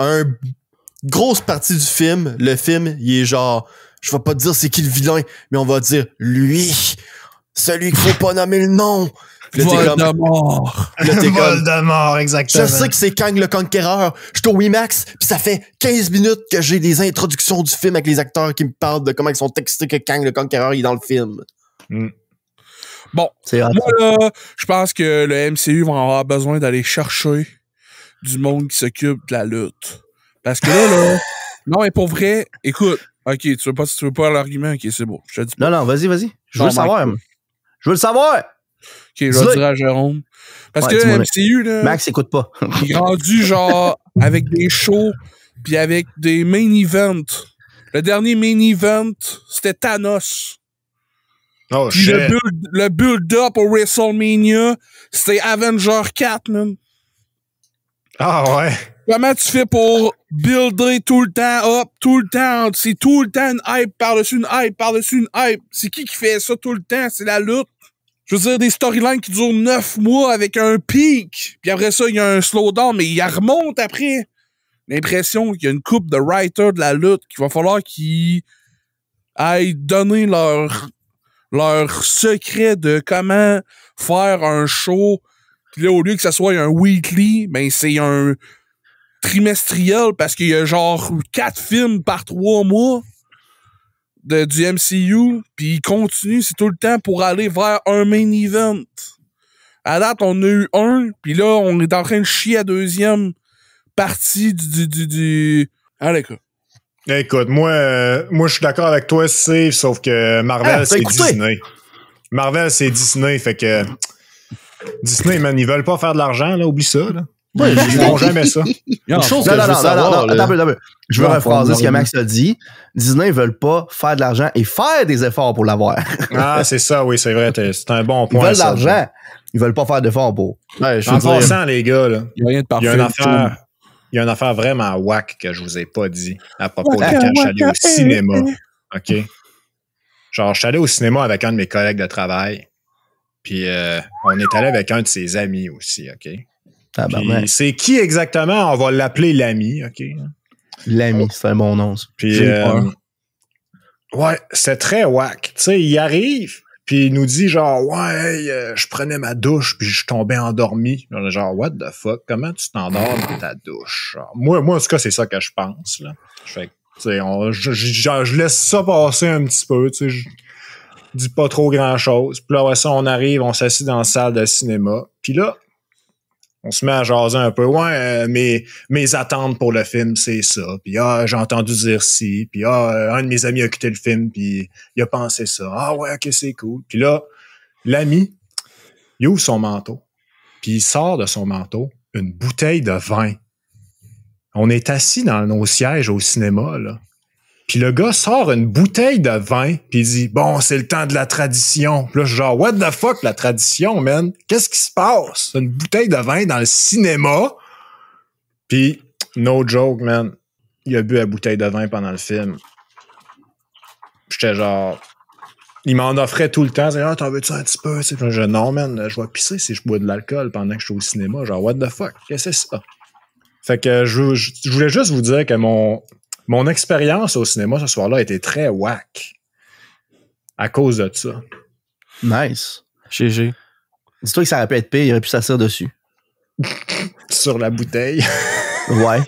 grosse partie du film, le film, il est genre, je vais pas te dire c'est qui le vilain, mais on va dire lui. Celui qu'il faut pas nommer le nom. Voldemort. Voldemort, exactement. Je sais que c'est Kang le Conquéreur. Je suis au IMAX, puis ça fait 15 minutes que j'ai des introductions du film avec les acteurs qui me parlent de comment ils sont textés que Kang le Conquéreur est dans le film. Bon, moi là, je pense que le MCU va avoir besoin d'aller chercher du monde qui s'occupe de la lutte. Parce que là, non, mais pour vrai, écoute, ok, tu veux pas l'argument, ok, c'est bon. Je te dis pas. Non, vas-y. Je veux le savoir. Je veux le savoir! Ok, je vais dire à Jérôme. Parce que le MCU, là. Max, écoute pas. Il est rendu genre avec des shows pis avec des main events. Le dernier main event, c'était Thanos. Oh, pis shit. le build-up au WrestleMania, c'était Avenger 4, man. Ah ouais. Comment tu fais pour builder tout le temps up, tout le temps, c'est tout le temps une hype par-dessus une hype, par-dessus une hype. C'est qui fait ça tout le temps? C'est la lutte. Je veux dire, des storylines qui durent 9 mois avec un pic. Puis après ça, il y a un slowdown, mais il remonte après. L'impression qu'il y a une couple de writers de la lutte qu'il va falloir qu'ils aillent donner leur secret de comment faire un show. Puis là, au lieu que ça soit un weekly, ben c'est un trimestriel parce qu'il y a genre 4 films par 3 mois du MCU, puis il continue, c'est tout le temps pour aller vers un main event. À date, on a eu un, puis là, on est en train de chier à deuxième partie du... Allez, quoi. Écoute, moi, je suis d'accord avec toi, sauf que Marvel, c'est Disney. Marvel, c'est Disney, fait que Disney, man, ils veulent pas faire de l'argent, là, oublie ça, là. Ouais, ils font jamais ça. Non, attends, je veux rephraser ce que Max a dit. Disney veulent pas faire de l'argent et faire des efforts pour l'avoir. Ah, c'est ça, oui, c'est vrai, c'est un bon point. Ils veulent de l'argent, ils veulent pas faire d'efforts pour. Ouais, en passant, les gars, là, il y a rien de parfait. Il y a une affaire vraiment whack que je vous ai pas dit à propos de quand je suis allé au cinéma. OK? Genre, je suis allé au cinéma avec un de mes collègues de travail. Puis, on est allé avec un de ses amis aussi, OK? Puis, c'est qui exactement? On va l'appeler l'ami, OK? L'ami, c'est un bon nom, ça. Puis, ouais, c'est très whack. Tu sais, il arrive, puis il nous dit genre, ouais, je prenais ma douche, puis je tombais endormi. Genre, what the fuck? Comment tu t'endors dans ta douche? Genre, moi, en tout cas, c'est ça que je pense, là. Fait que, tu sais, je laisse ça passer un petit peu, tu sais, je dis pas trop grand-chose. Puis là, après ça, on arrive, on s'assit dans la salle de cinéma. Puis là, on se met à jaser un peu. Ouais, mes attentes pour le film, c'est ça. Puis j'ai entendu dire ci. Puis un de mes amis a quitté le film, puis il a pensé ça. Ah ouais, ok, c'est cool. Puis là, l'ami, il ouvre son manteau. Puis il sort de son manteau une bouteille de vin. On est assis dans nos sièges au cinéma, là. Puis le gars sort une bouteille de vin, puis il dit « Bon, c'est le temps de la tradition. » Puis là, je suis genre « What the fuck, la tradition, man? Qu'est-ce qui se passe? Une bouteille de vin dans le cinéma? » Puis, no joke, man, il a bu la bouteille de vin pendant le film. J'étais genre... Il m'en offrait tout le temps. « Ah, t'en veux-tu un petit peu? » Je dis « Non, man, je vais pisser si je bois de l'alcool pendant que je suis au cinéma. » Genre « What the fuck? Qu'est-ce que c'est ça? » Fait que je voulais juste vous dire que mon expérience au cinéma ce soir-là a été très whack à cause de ça. Nice. GG. Dis-toi que ça aurait pu être pire, il aurait pu s'asseoir dessus. Sur la bouteille. Ouais.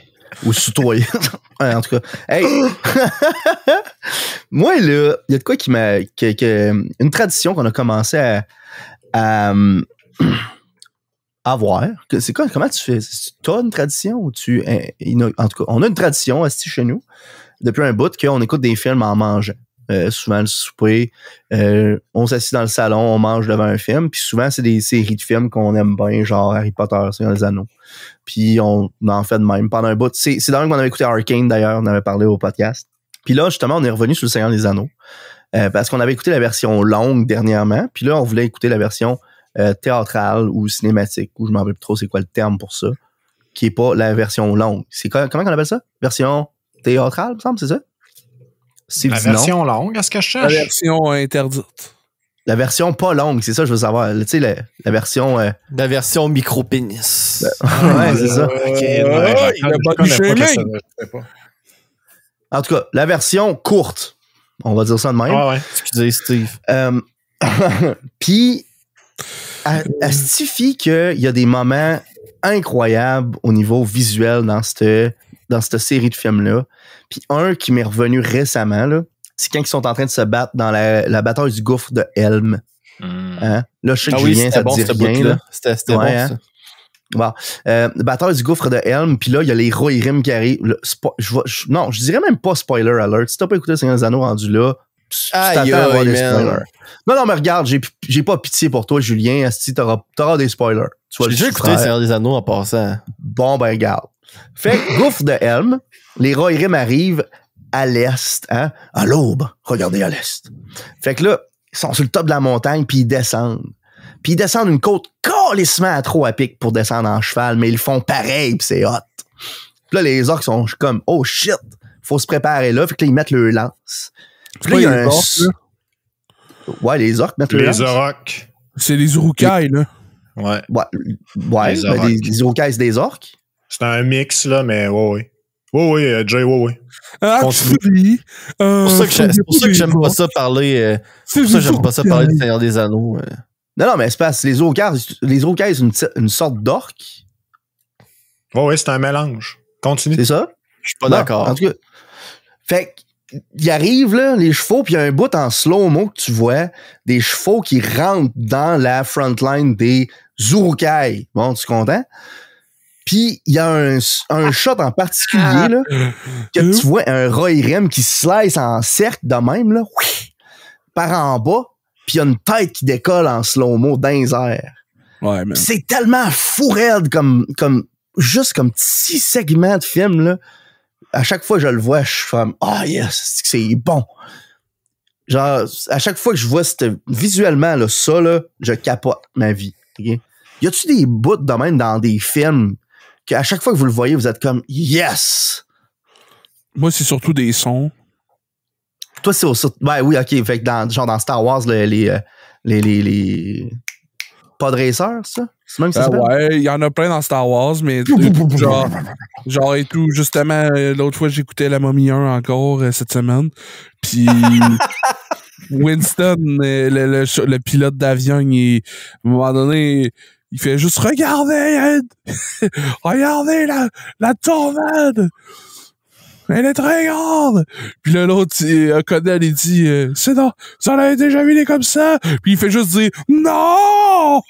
Ou sous toi. Ouais, en tout cas. Hey! Moi, là, il y a de quoi qui m'a... une tradition qu'on a commencé à avoir. C'est quoi? Comment tu fais? Tu as une tradition ou tu... En tout cas, on a une tradition ici chez nous depuis un bout qu'on écoute des films en mangeant. Souvent le souper, on s'assied dans le salon, on mange devant un film, puis souvent c'est des séries de films qu'on aime bien, genre Harry Potter, Seigneur des Anneaux. Puis on en fait de même pendant un bout. C'est dans le qu'on avait écouté Arcane d'ailleurs, on avait parlé au podcast. Puis là, justement, on est revenu sur le Seigneur des Anneaux. Parce qu'on avait écouté la version longue dernièrement, puis là, on voulait écouter la version théâtrale ou cinématique, ou je m'en rappelle plus trop c'est quoi le terme pour ça, qui est pas la version longue. C'est comment on appelle ça? Version théâtrale, me semble, c'est ça? La version longue, est-ce que je cherche? La version interdite. La version pas longue, c'est ça je veux savoir. Tu sais, la version... La version micro-pénis. Ouais, c'est ça. Il a pas du shaming. En tout cas, la version courte. On va dire ça de même. Ah ouais. Excusez, Steve. Puis, elle stifie qu'il y a des moments incroyables au niveau visuel dans cette série de films-là. Puis un qui m'est revenu récemment, là, c'est quand ils sont en train de se battre dans la bataille du gouffre de Helm. Hein? Là, je sais que Julien, ça te dit rien. Là. C'était ouais, bon, hein? ça. Bon. Bataille du gouffre de Helm, puis là, il y a les Rohirrim qui arrivent. Non, je dirais même pas spoiler alert. Si t'as pas écouté le Seigneur des Anneaux rendu là, tu t'attends à avoir des spoilers. Non, mais regarde, j'ai pas pitié pour toi, Julien. Asti, t'auras des spoilers. J'ai déjà écouté le Seigneur des Anneaux en passant. Bon, ben regarde. Fait que gouffre de Helm, les Rohirrim arrivent à l'est, hein? À l'aube. Regardez à l'est. Fait que là, ils sont sur le top de la montagne, puis ils descendent. Puis ils descendent une côte calissement à trop à pic pour descendre en cheval, mais ils le font pareil, puis c'est hot. Puis là, les orques sont comme, oh shit, faut se préparer là. Fait que là, ils mettent le lance. Puis là, il y a un... Ouais, les orques mettent le lance. Les orques. C'est les Urukai, là. Ouais, Les ben, les Urukai, c'est des orques. C'est un mix, là, mais ouais. Oui, Jay, oui. Continue. C'est pour ça que j'aime pas ça parler. C'est pour ça que j'aime pas ça parler du Seigneur des Anneaux. Non, mais c'est parce que les Urukai, c'est une sorte d'orque. Oui, c'est un mélange. Continue. C'est ça? Je suis pas d'accord. En tout cas, fait qu'il arrive, là, les chevaux, puis il y a un bout en slow-mo que tu vois, des chevaux qui rentrent dans la front line des Urukai. Bon, tu es content? Puis, il y a un shot en particulier, là, que tu vois un Rohirrim qui slice en cercle de même, là, par en bas, puis il y a une tête qui décolle en slow-mo dans les airs. Ouais, man. C'est tellement fou raide comme juste comme petit segment de film, là. À chaque fois que je le vois, je suis comme, ah, yes, c'est bon. Genre, à chaque fois que je vois visuellement, là, ça, là, je capote ma vie. Okay? Y a-tu des bouts de même dans des films qu'à chaque fois que vous le voyez, vous êtes comme, yes! Moi, c'est surtout des sons. Toi, c'est aussi. Ben oui, ok. Fait que dans Star Wars, les Pod Racers, ça? C'est même que ça s'appelle? Ouais, il y en a plein dans Star Wars, mais genre et tout. Justement, l'autre fois, j'écoutais La Momie 1 encore cette semaine. Puis Winston, le pilote d'avion, à un moment donné, il fait juste regardez la tornade. Elle est très grande! Puis là, l'autre, Connell, il dit, c'est non, ça l'a déjà vu, il est comme ça! Puis il fait juste dire, non!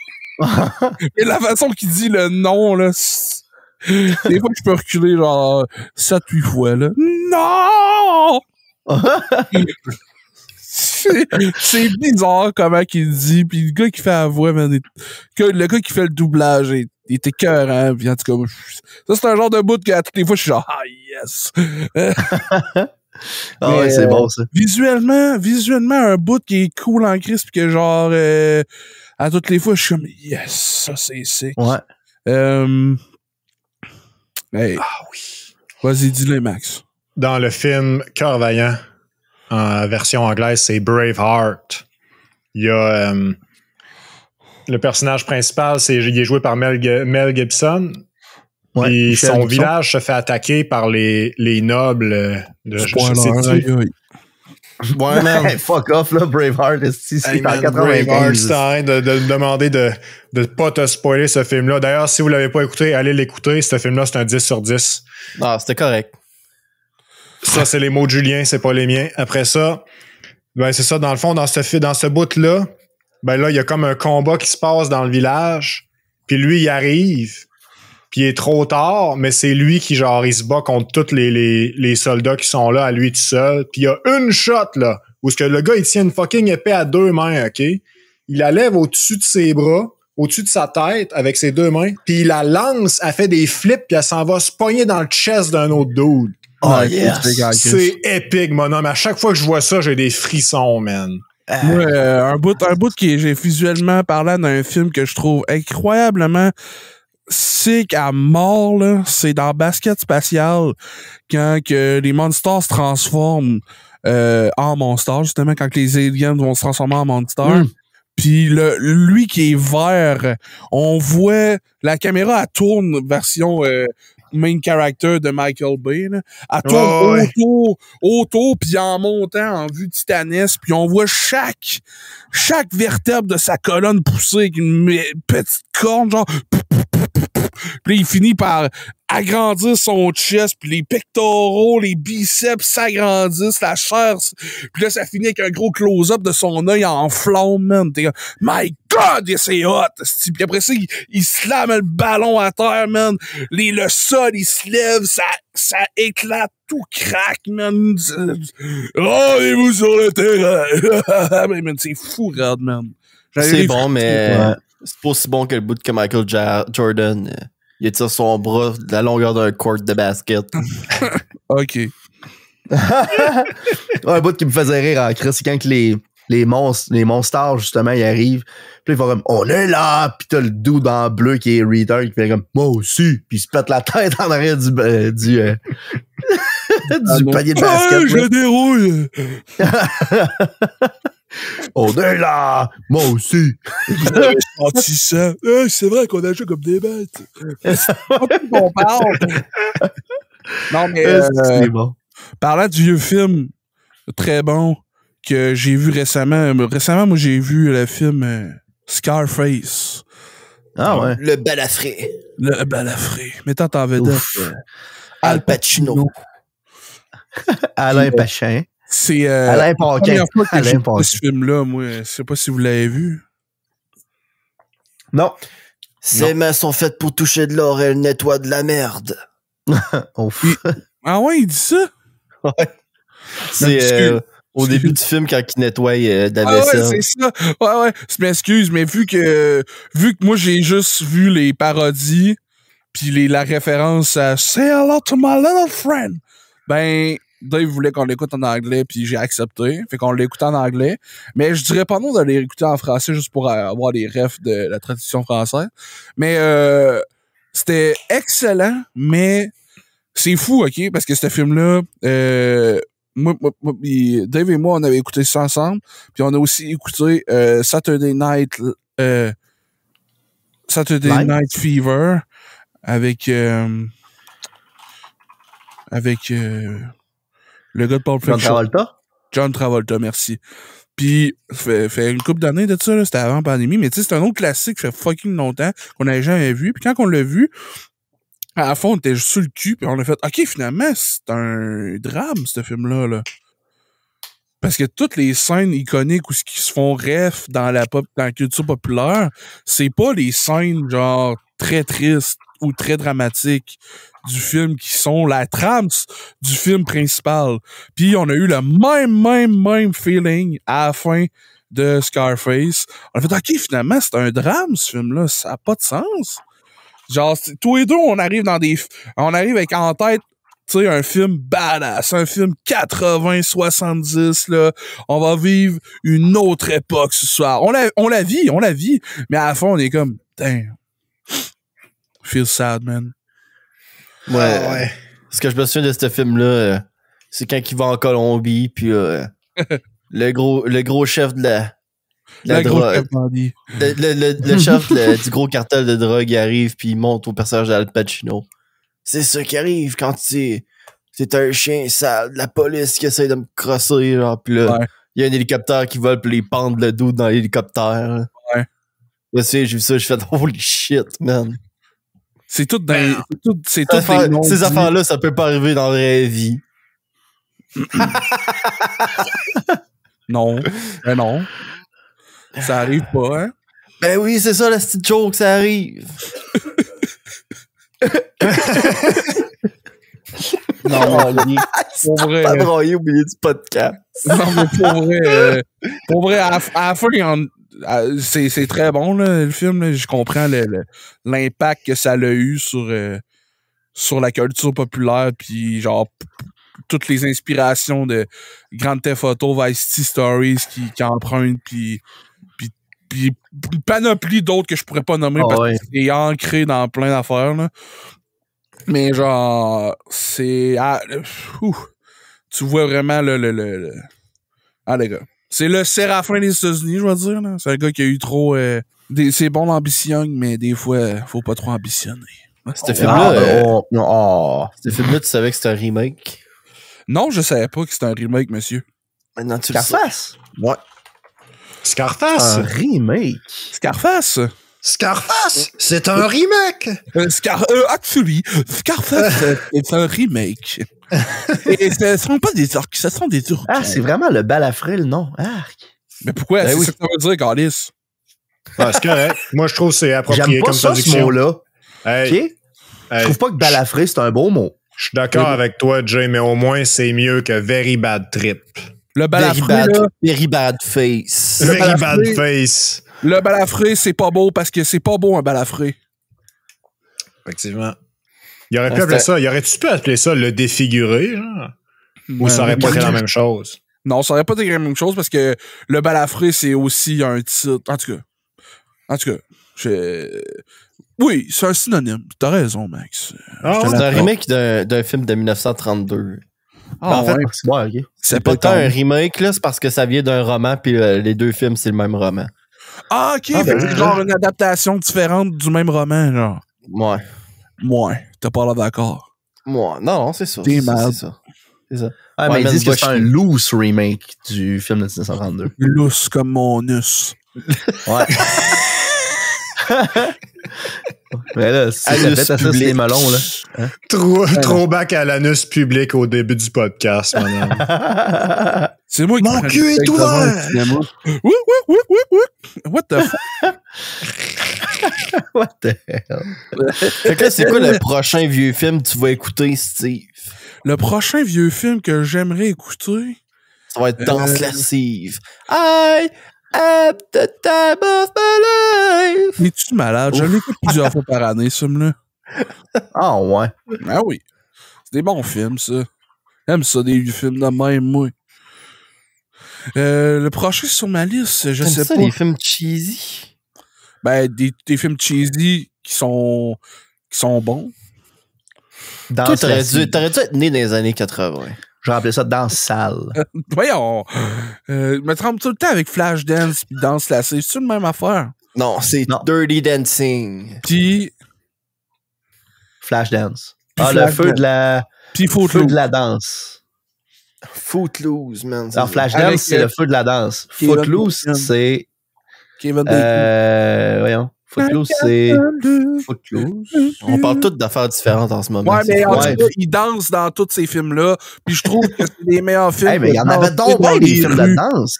Et la façon qu'il dit le non, là, des fois que je peux reculer, genre, 7-8 fois, là. Non! C'est bizarre comment qu'il dit, puis le gars qui fait la voix, man, le gars qui fait le doublage, il était écœurant, puis en tout cas, ça c'est un genre de bout qu'à toutes les fois, je suis genre, ah yes! Ah ouais, c'est bon, ça. Visuellement, un bout qui est cool en crise, puis que genre, à toutes les fois, je suis comme, yes, ça c'est sick. Ouais. Hey. Ah oui. Vas-y, dis-le, Max. Dans le film Cœur vaillant, en version anglaise, c'est Braveheart. Il y a le personnage principal, il est joué par Mel Gibson. Ouais, et son Gibson. village se fait attaquer par les nobles de Ouais, man. Fuck off, là, Braveheart. C'est Hey, en man, 95. Braveheart, c'est en train de demander de pas te spoiler ce film-là. D'ailleurs, si vous l'avez pas écouté, allez l'écouter. Ce film-là, c'est un 10 sur 10. Non, c'était correct. Ça, c'est les mots de Julien, c'est pas les miens. Après ça, ben c'est ça, dans le fond, dans ce bout-là, ben là, il y a comme un combat qui se passe dans le village. Puis lui, il arrive. Puis il est trop tard, mais c'est lui qui, genre, il se bat contre tous les soldats qui sont là, à lui tout seul. Puis il y a une shot, là, où ce que le gars, il tient une fucking épée à 2 mains, OK? Il la lève au-dessus de ses bras, au-dessus de sa tête, avec ses 2 mains, puis il la lance, elle fait des flips, puis elle s'en va se pogner dans le chest d'un autre dude. Oh, yes. C'est épique, mon homme. À chaque fois que je vois ça, j'ai des frissons, man. Moi, un bout qui est visuellement parlant d'un film que je trouve incroyablement sick à mort, là, c'est dans Basket Spatial, quand que les Monsters se transforment en Monsters, justement, quand les aliens vont se transformer en Monsters. Puis lui qui est vert, on voit la caméra, elle tourne version main character de Michael Bay, là. Elle tourne autour, puis en montant en vue titanesque, puis on voit chaque vertèbre de sa colonne pousser avec une petite corne, genre. Puis là, il finit par agrandir son chest, puis les pectoraux, les biceps s'agrandissent, la chair. Puis là, ça finit avec un gros close-up de son œil en flamme, man. T'es comme, my God, c'est hot! Puis après ça, il slame le ballon à terre, man. Le sol, il se lève, ça éclate, tout craque, man. Rendez-vous sur le terrain! Mais man, c'est fou, Rod, man. C'est bon, mais c'est pas aussi bon que le bout que Michael Jordan. Il étire son bras de la longueur d'un court de basket. OK. Un bout qui me faisait rire en Chris, c'est quand les les monsters, justement, ils arrivent. Puis ils font comme, on est là! Puis t'as le dude en bleu qui est Reader qui fait comme, moi aussi! Puis il se pète la tête en arrière du panier de basket. Je dérouille! On est là! Moi aussi! J'avais senti ça. C'est vrai qu'on a joué comme des bêtes. On parle. Non, mais c'est bon. Parlant du vieux film très bon que j'ai vu récemment. Récemment, moi, j'ai vu le film Scarface. Ah ouais. Le balafré. Le balafré. Mettant en vedette Al Pacino. Alain Pachin. C'est Alain Paquin. la première fois que Alain j'ai vu Paquin. ce film-là, moi. Je sais pas si vous l'avez vu. Non. Ses mains sont faites pour toucher de l'or et elles nettoient de la merde. Ouf. Ah ouais, il dit ça? Ouais. C'est au début du film quand il nettoie de la vaisselle. Ouais, c'est ça. Ouais. Je m'excuse, mais vu que moi, j'ai juste vu les parodies puis la référence à Say hello to my little friend, ben, Dave voulait qu'on l'écoute en anglais puis j'ai accepté. Fait qu'on l'écoute en anglais. Mais je dirais pas non de l'écouter en français juste pour avoir des refs de la traduction française. Mais c'était excellent, mais c'est fou, OK? Parce que ce film-là, Dave et moi, on avait écouté ça ensemble. Puis on a aussi écouté Saturday Night Fever avec le gars de Pulp Fiction. John Travolta? John Travolta, merci. Puis, fait une couple d'années de ça, là, c'était avant la pandémie, mais tu sais, c'est un autre classique, fait fucking longtemps, qu'on n'avait jamais vu. Puis quand on l'a vu, à la fin, on était juste sur le cul, puis on a fait, OK, finalement, c'est un drame, ce film-là, là. Parce que toutes les scènes iconiques ou ce qui se font ref dans la culture populaire, c'est pas les scènes, genre, très tristes ou très dramatiques du film qui sont la trame du film principal. Puis on a eu le même feeling à la fin de Scarface. On a fait, OK, finalement, c'est un drame, ce film-là. Ça n'a pas de sens. Genre, tous les deux, on arrive avec en tête, tu sais, un film badass, un film 80-70, là. On va vivre une autre époque ce soir. On la vit. Mais à la fin, on est comme, damn. Feel sad, man. Ouais. Ce que je me souviens de ce film-là, c'est quand il va en Colombie, puis le gros chef de la drogue. Le chef du gros cartel de drogue, il arrive, puis il monte au personnage d'Al Pacino. C'est ça qui arrive quand c'est un chien sale de la police qui essaie de me crosser, genre, pis là, il y a un hélicoptère qui vole, pis les pendre le dos dans l'hélicoptère. Ouais. Là, j'ai vu ça, je fais holy shit, man. C'est tout dans. Ces affaires-là, ça peut pas arriver dans la vraie vie. Non. Ben non. Ça arrive pas, hein? Ben oui, c'est ça, la petite joke, ça arrive. Non, pour vrai. Pas broyer au milieu du podcast. Non, mais pour vrai, à la fin, c'est très bon, là, le film. Là. Je comprends l'impact que ça a eu sur la culture populaire, puis genre toutes les inspirations de Grand Theft Auto, Vice City Stories qui empruntent, puis une panoplie d'autres que je pourrais pas nommer parce que c'est ancré dans plein d'affaires, là. Mais genre, c'est... tu vois vraiment les gars. C'est le Séraphin des États-Unis, je vais dire. Là. C'est un gars qui a eu trop... c'est bon l'ambition, mais des fois, faut pas trop ambitionner. Ce film-là, tu savais que c'était un remake? Non, je savais pas que c'était un remake, monsieur. Maintenant, tu Scarface? Ouais. Scarface? Un remake? Scarface? Scarface, c'est un remake. Actually, Scarface est un remake. Et ce sont pas des orques, ce sont des orques. Ah, c'est vraiment le balafré, le nom. Arc. Mais pourquoi? C'est ça que ça veut dire, Carlis? Ah, c'est correct. Moi, je trouve que c'est approprié J'aime pas comme ça, traduction. ce mot-là. Hey, OK? Je trouve pas que balafré, c'est un beau mot. Je suis d'accord avec toi, Jay, mais au moins, c'est mieux que Very Bad Trip. Le balafré, Very Bad Face. Very Bad Face. Le balafré, c'est pas beau parce que c'est pas beau un balafré. Effectivement. Il aurait pu appeler ça. Il aurait-tu pu appeler ça le défiguré, genre? Ou ça aurait pas été la même chose? Non, ça aurait pas été la même chose parce que le balafré, c'est aussi un titre. En tout cas, oui, c'est un synonyme. T'as raison, Max. C'est un remake d'un film de 1932. En fait, ok. C'est pas tant un remake, là, c'est parce que ça vient d'un roman, puis les deux films, c'est le même roman. Ah, ok, c'est genre une adaptation différente du même roman, genre. Ouais, t'as pas l'air d'accord. Non, c'est ça. T'es mal. C'est ça. Ah, mais ils disent que c'est un loose remake du film de 1932. Loose comme mon us. Ouais. Mais là, si ça fait ça, c'est les melons, là. Hein? Throwback à l'anus public au début du podcast, madame. C'est moi qui Mon cul est ouvert! Oui. What the fuck? What the hell? Fait que là, c'est quoi le prochain vieux film que tu vas écouter, Steve? Le prochain vieux film que j'aimerais écouter... Ça va être Danse lascive. I am the time of my life. Es-tu malade? Je l'écoute plusieurs fois par année, ce film-là. Ah, ouais. Ah oui. C'est des bons films, ça. J'aime ça, des films de même, moi. Le prochain sur ma liste, je sais pas. Les films cheesy? Ben, des films cheesy qui sont bons. Toi, t'aurais dû être né dans les années 80. J'ai rappelé ça Danse sale. Voyons. Me trompe tout le temps avec Flashdance pis Danse lascive. C'est-tu la même affaire? Non, c'est Dirty Dancing. Puis... Flashdance. Le feu de la... Puis feu de la danse. Footloose, man. Alors, Flashdance, c'est le feu de la danse. Footloose, c'est... Kevin Bacon. Voyons. Footloose, c'est... Footloose. On parle toutes d'affaires différentes en ce moment. Ouais, mais en tout cas, ils dansent dans tous ces films-là. Puis je trouve que c'est les meilleurs films. Hey, mais il y en avait donc bien des films de danse.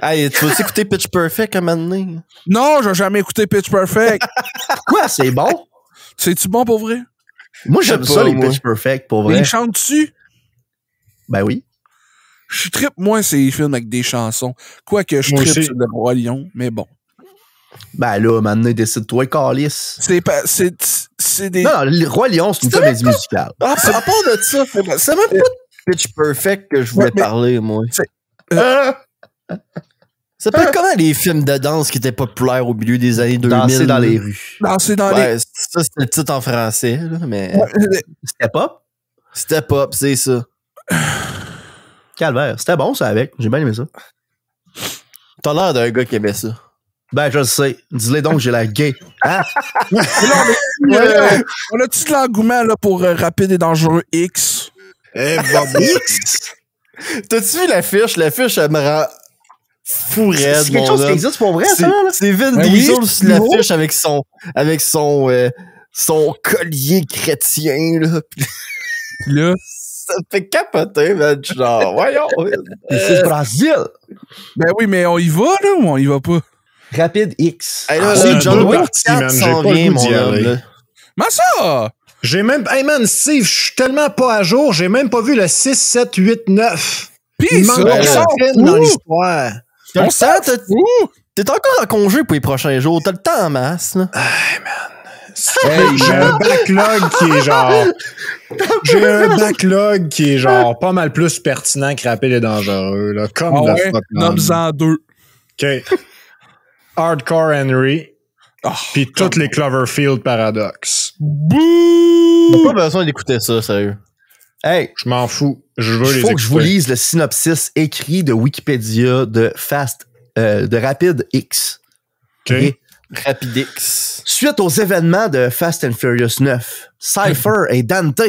Hey, tu vas écouter Pitch Perfect à un moment donné? Non, j'ai jamais écouté Pitch Perfect. Quoi, c'est bon? C'est-tu bon pour vrai? Moi, j'aime ça, les Pitch Perfect, pour vrai. Ils chantent dessus? Ben oui. Je trippe moins ces films avec des chansons. Quoique je trippe sur le Roi Lion, mais bon. Ben là, maintenant, décide-toi, calice. C'est des... Non, le Roi Lion, c'est une comédie musicale. Ah, à part de ça, c'est même pas de Pitch Perfect que je voulais parler, moi. Ça peut être comment les films de danse qui étaient populaires au milieu des années 2000? Danser dans les rues. Danser dans les... Ça, c'était le titre en français, là, mais... C'était pop? C'était pop, c'est ça. Calvaire. C'était bon, ça, avec. J'ai bien aimé ça. T'as l'air d'un gars qui aimait ça. Ben, je le sais. Dis-le donc, j'ai la gay. Hein? On a-tu de l'engouement là, pour Rapide et Dangereux X? X? T'as-tu vu l'affiche? L'affiche, elle me rend fou raide, c'est quelque chose qui existe pour vrai, ça, là? C'est Vin Diesel sur l'affiche avec son collier chrétien, là. Puis là... Ça me fait capoter, man. Genre, voyons. C'est le Brésil. Ben oui, mais on y va, là, ou on y va pas? Rapide X. Hey, là, John Wick 4 s'en vient, mon homme. Mais ça! J'ai même... Hey, man, Steve, je suis tellement pas à jour, j'ai même pas vu le 6, 7, 8, 9. Pis il manque un film dans l'histoire. On sent, t'es encore en congé pour les prochains jours. T'as le temps en masse, là. Hey, man. J'ai un backlog qui est genre... J'ai un backlog qui est genre pas mal plus pertinent que Rapide et Dangereux, là. Comme le fuck, nomme-en deux. OK. Hardcore Henry. Puis toutes les Cloverfield Paradox. Bouh! T'as pas besoin d'écouter ça, sérieux. Hey, je m'en fous. Je veux les écouter. Il faut que je vous lise le synopsis écrit de Wikipédia de Rapide X. OK. Rapide X. Suite aux événements de Fast and Furious 9, Cypher et Dante,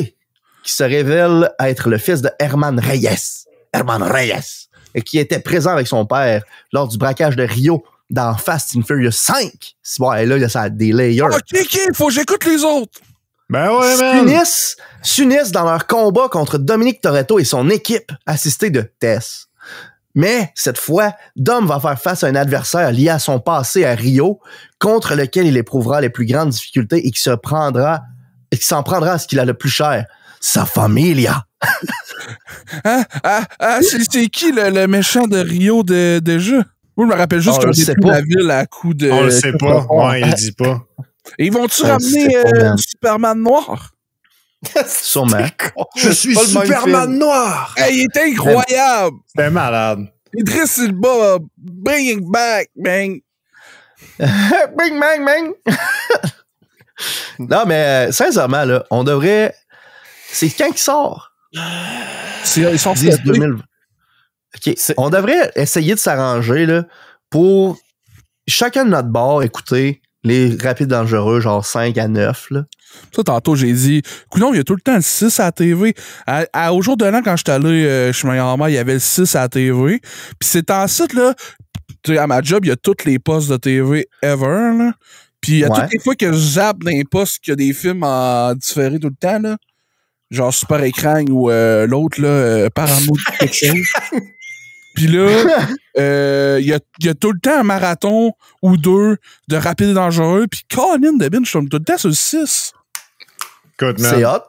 qui se révèlent être le fils de Herman Reyes, et qui était présent avec son père lors du braquage de Rio dans Fast and Furious 5. Bon, et là, il y a des layers. OK, faut que j'écoute les autres. Ben ouais, man. S'unissent dans leur combat contre Dominic Toretto et son équipe, assistée de Tess. Mais, cette fois, Dom va faire face à un adversaire lié à son passé à Rio, contre lequel il éprouvera les plus grandes difficultés et qui s'en prendra à ce qu'il a le plus cher, sa familia. C'est qui le méchant de Rio déjà? Moi, je me rappelle juste qu'on détruit la ville à coup de... On le sait pas. Ouais, il dit pas. Et ils vont-tu ramener Superman noir? Sûrement. Je suis pas le même Superman film. noir! Hey, il est incroyable! C'était malade. Idriss Elba, bring it back, man! Bing, bang, bang! Non, mais sincèrement, là, on devrait... C'est quand qu'il sort? Ils sont 10 2000. OK. On devrait essayer de s'arranger là, pour chacun de notre bord écouter les rapides dangereux, genre 5 à 9. Là. Ça, tantôt, j'ai dit, coudonc, il y a tout le temps le 6 à la TV. Au jour de l'an, quand j'étais allé chez ma grand-mère, il y avait le 6 à la TV. Puis c'est ensuite, là, tu sais, à ma job, il y a tous les postes de TV ever, là. Puis à toutes les fois que je zappe dans les postes qu'il y a des films en différé tout le temps, là, genre Super Écran ou l'autre, là, Paramount quelque chose. Puis là, il y a tout le temps un marathon ou deux de rapide et dangereux. Puis Colin de Bin, je tombe tout le temps sur le 6. Écoute, C'est hot.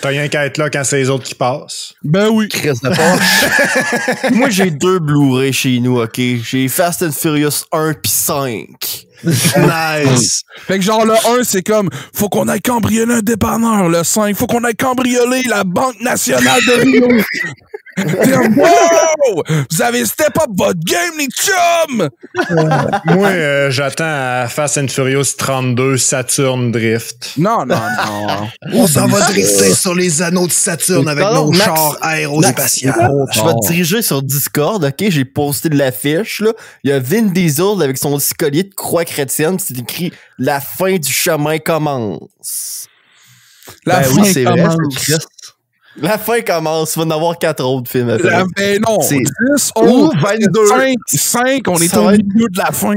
T'as rien qu'à être là quand c'est les autres qui passent. Ben oui. Chris de poche. Moi, j'ai 2 Blu-ray chez nous, OK? J'ai Fast and Furious 1 pis 5. Nice! Fait que genre le 1, c'est comme faut qu'on aille cambrioler un dépanneur. Le 5, faut qu'on aille cambrioler la Banque nationale de Rio. Wow! Vous avez step up votre game, les chums! Moi, j'attends à Fast and Furious 32 Saturn Drift. Non. On s'en va drifter sur les anneaux de Saturne avec Pardon, nos Max, chars aérospatiaux. Je vais te diriger sur Discord, OK? J'ai posté de l'affiche, là. Il y a Vin Diesel avec son petit collier de croix chrétienne, pis c'est écrit « La fin du chemin commence ». La fin oui, c'est vrai, commence. c'est triste. La fin commence, il va en avoir 4 autres films à faire. Ben non, C'est 10, ou 11, 22. 5, on est Ça au va être- milieu de la fin.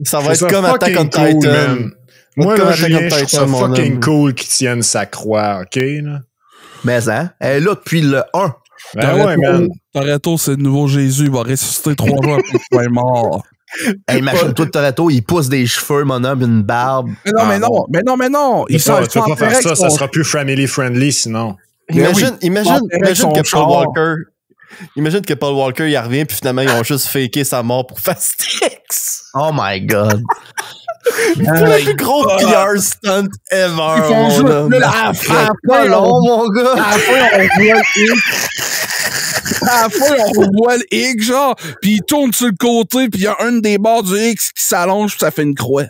Ça va être C'est comme Attack on fucking cool, Titan. man. Moi, Comme là, Attack on Julien, je trouve ça Titan, mon fucking homme. cool qu'ils tiennent sa croix, OK? Là? Mais hein, elle est là depuis le 1. Ben ouais, man. Toretto, c'est le nouveau Jésus. Il va ressusciter 3 jours après qu'il soit mort. Hey, imagine-toi, Toretto, il pousse des cheveux, mon homme, une barbe. Mais non. Tu peux pas faire ça, ça sera plus family friendly sinon. Imagine son que char. Paul Walker... Imagine que Paul Walker, il revient, puis finalement, ils ont juste faké sa mort pour Fast X. Oh my God. C'est le plus gros PR stunt ever, Ils font mon juste homme. là, Pas long, mon gars. À la fin, on revoit le X, genre, pis il tourne sur le côté, pis il y a un des bords du X qui s'allonge, pis ça fait une croix.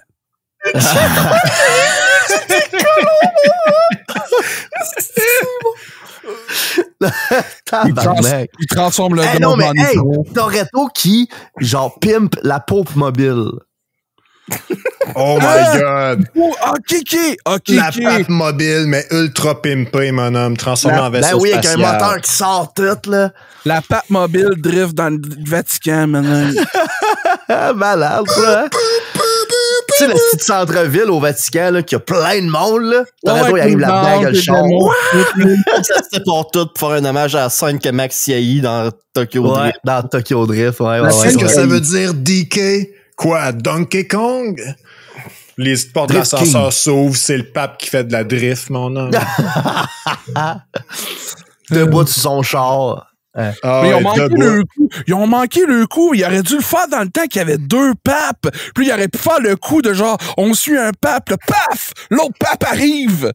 Tabarnak. Il transforme le Hey, gars non, mais en hey, micro. Toretto qui, genre, pimpe la paupe mobile. Oh my God! Oh, ok. La pape mobile, mais ultra pimpée, mon homme, transformée en vaisseau Ben oui, avec un spatial. moteur qui sort tout, là. La pape mobile drift dans le Vatican, maintenant. Ah, malade, ça. Tu sais, le petit centre-ville au Vatican, là, qui a plein de monde, là. Toretto, il arrive là-dedans avec le char. Ça, c'était pour tout, pour faire un hommage à la scène que Max Yahi dans Tokyo Ouais, Drift. dans Tokyo Drift, ouais. Est-ce que ça veut dire DK? Quoi, Donkey Kong? Les portes de Drift l'ascenseur s'ouvrent, c'est le pape qui fait de la drift, mon homme. Debout sur son char. Ah, Mais ils ont ouais, manqué debout. le coup. Ils ont manqué le coup. Ils auraient dû le faire dans le temps qu'il y avait 2 papes. Puis ils auraient pu faire le coup de genre, on suit un pape, le paf! L'autre pape arrive!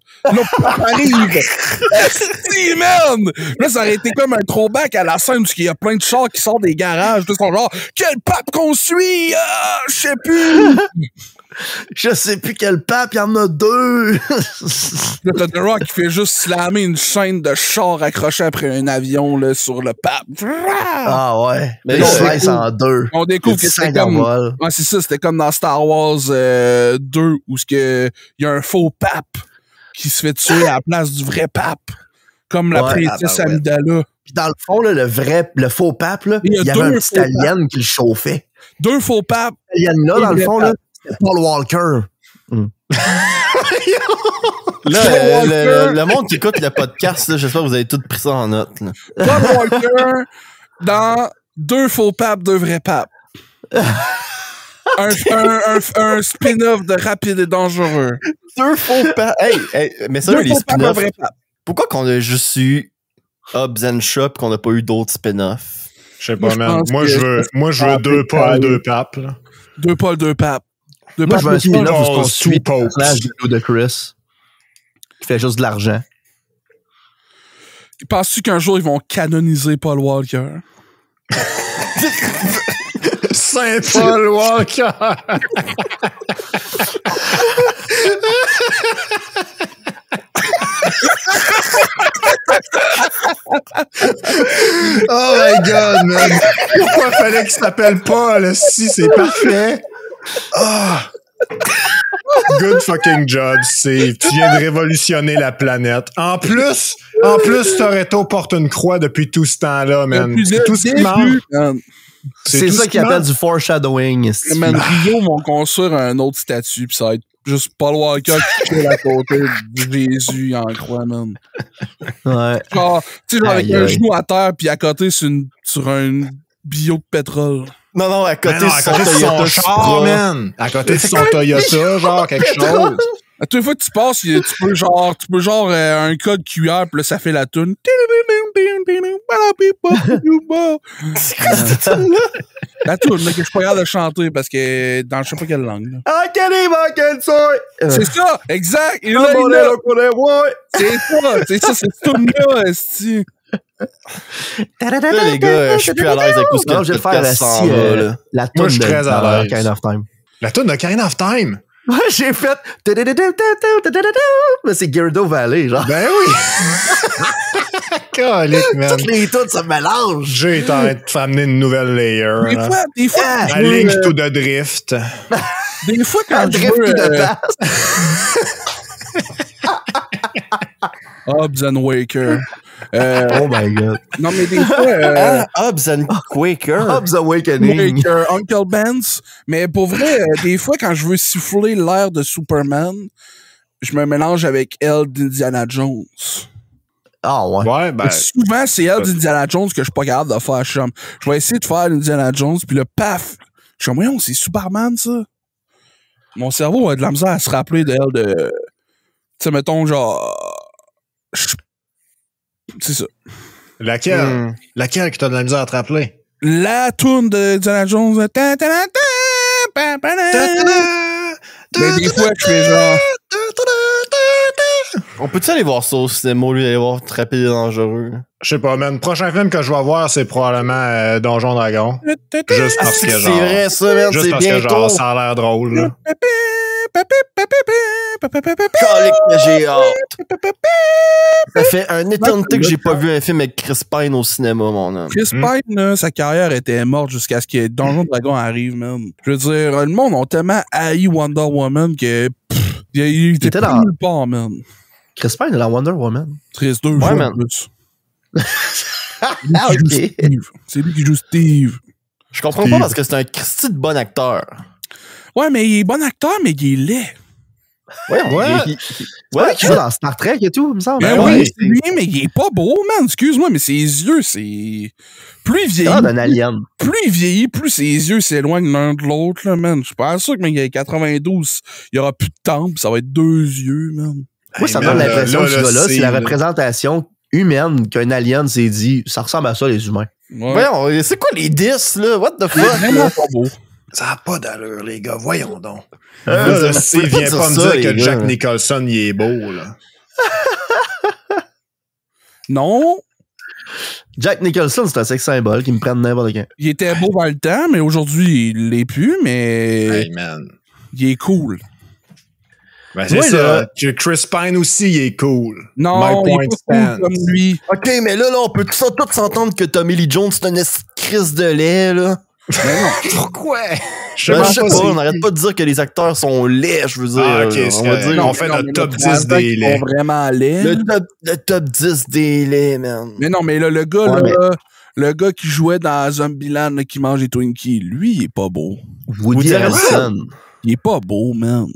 Esti, man! Là, ça aurait été comme un throwback à la scène où il y a plein de chars qui sortent des garages. Là, ils sont genre, quel pape qu'on suit? Ah, je sais plus! Je sais plus quel pape, il y en a 2. Là, t'as The Rock qui fait juste slammer une chaîne de chars accrochée après un avion là, sur le pape. Ah ouais. Mais Mais non, il c'est slice en 2. On découvre que c'était comme... Ouais, c'est ça, c'était comme dans Star Wars 2 où il y a un faux pape qui se fait tuer à la place du vrai pape. Comme la princesse Amidala. Puis dans le fond, là, le faux pape, là, Il y a il y avait deux un petit faux alien qui le chauffait. 2 faux papes. Alien là, dans le fond, là, c'était Paul Walker. Là, le monde qui écoute le podcast, là, j'espère que vous avez tous pris ça en note. Là. Paul Walker dans 2 faux papes, 2 vrais papes. Un spin-off de Rapide et Dangereux. 2 faux pas. Hey, mais ça, 2 les faux papes, un spin-offs. vrai pape. Pourquoi qu'on a juste eu Hobbs and Shaw pis qu'on n'a pas eu d'autres spin-offs? Je sais pas, Moi, je man. pense Moi, que- je veux 2 Paul, 2 papes. Là. 2 Paul, 2 papes. Moi, je veux un spin-off où on Two suit le popes. personnage de Ludacris. qui fait juste de l'argent. Penses-tu qu'un jour, ils vont canoniser Paul Walker? Saint Paul Walker! Oh my god, man! Pourquoi fallait qu'il s'appelle Paul? Si, c'est parfait! Ah! Good fucking job, Steve. Tu viens de révolutionner la planète. En plus, Toretto porte une croix depuis tout ce temps-là, man. C'est tout ce qui manque. C'est ça qu'ils appellent du foreshadowing. Man, Rio vont construire un autre statut, pis ça va être juste Paul Walker qui est à côté de Jésus en croix, man. Ouais. Genre, tu sais, genre avec un genou à terre, puis à côté sur un bio de pétrole. Non, à côté, à côté de son char, man. À côté de son Toyota, genre quelque chose. À toutes les fois que tu passes, tu peux genre un code QR, puis là, ça fait la toune. La toune, là, que je suis pas capable de chanter parce que dans je sais pas quelle langue. Là. C'est ça, exact. Et là, c'est ça, cette toune-là, esti. Là, les gars, je suis plus à l'aise avec tout ce que je vais faire la toune de Ocarina of Time. La toune d'Ocarina of Time? Ouais, j'ai fait. Mais c'est Gyarados Valley, genre. Ben oui! Calique, man. Toutes les tunes se mélangent. J'ai été en train de amener une nouvelle layer. Des fois. La Link to the Drift. Des fois, quand je Drift veux... de passe. Hobbs and Waker. Oh my god. Non, mais des fois... Hobbs and Quaker. Hobbs Awakening. Waker, Uncle Ben's. Mais pour vrai, des fois, quand je veux siffler l'air de Superman, je me mélange avec elle d'Indiana Jones. Ah ouais. Ouais, ben. Souvent, c'est elle d'Indiana Jones que je suis pas capable de faire. Je vais essayer de faire Indiana Jones, puis le paf! Je suis comme, voyons, c'est Superman, ça. Mon cerveau a de la misère à se rappeler d'elle de... Tu sais, mettons, genre... C'est ça. Laquelle? Laquelle que t'as de la misère à te rappeler? La toune de Indiana Jones. Mais des fois, je fais genre... On peut-tu aller voir ça au cinéma, lui, aller voir Trapé Dangereux? Je sais pas, man. Le prochain film que je vais voir, c'est probablement Donjon Dragon. Juste parce que, genre. C'est vrai, ça, man. Juste C'est parce que, bientôt. genre, ça a l'air drôle, là. Calique que j'ai hâte. Ça fait un éternité que j'ai pas vu un film avec Chris Pine au cinéma, mon homme. Chris Pine, là, sa carrière était morte jusqu'à ce que Donjon Dragon arrive, man. Je veux dire, le monde a tellement haï Wonder Woman que il était dans nulle part, man. Chris Pine est dans Wonder Woman. 13-2 ouais, man. Plus. Ah, ok. C'est lui qui joue Steve. Je comprends pas parce que c'est un Christy de bon acteur. Ouais, mais il est bon acteur, mais il est laid. Ouais. Ouais, qui joue dans Star Trek et tout, il me semble. Ben oui, c'est lui, mais il est pas beau, man. Excuse-moi, mais ses yeux, c'est... Plus il vieillit... d'un alien. Plus il vieillit, plus ses yeux s'éloignent l'un de l'autre, là, man. Je suis pas sûr que, mais il y a 92, il y aura plus de temple, ça va être 2 yeux, man. Moi, ça me donne l'impression que ce gars-là, c'est la représentation humaine qu'un alien s'est dit, ça ressemble à ça, les humains. Ouais. Voyons, c'est quoi les 10, là? What the fuck? Vraiment pas beau. Ça n'a pas d'allure, les gars. Voyons donc. C'est Viens pas me dire que Jack Nicholson, il est beau, là. Non. Jack Nicholson, c'est un sex symbole qui me prenne n'importe quand. Il était beau dans le temps, mais aujourd'hui, il l'est plus, mais... Hey, man. Il est cool. Ben, c'est ça. Chris Pine aussi, il est cool. Non, il est pas cool comme lui. OK, mais là, on peut tous s'entendre que Tommy Lee Jones, c'est une crise de lait, là. Mais non. Pourquoi? Je sais pas, on n'arrête pas de dire que les acteurs sont laids, je veux dire. Ah, OK, on va dire, on fait le top 10 des laits. Vraiment laid. Le top 10 des laits, man. Mais non, mais là, le gars, le gars qui jouait dans Zombieland, là, qui mange des Twinkies, lui, il est pas beau. Woody Harrelson. Il est pas beau, man.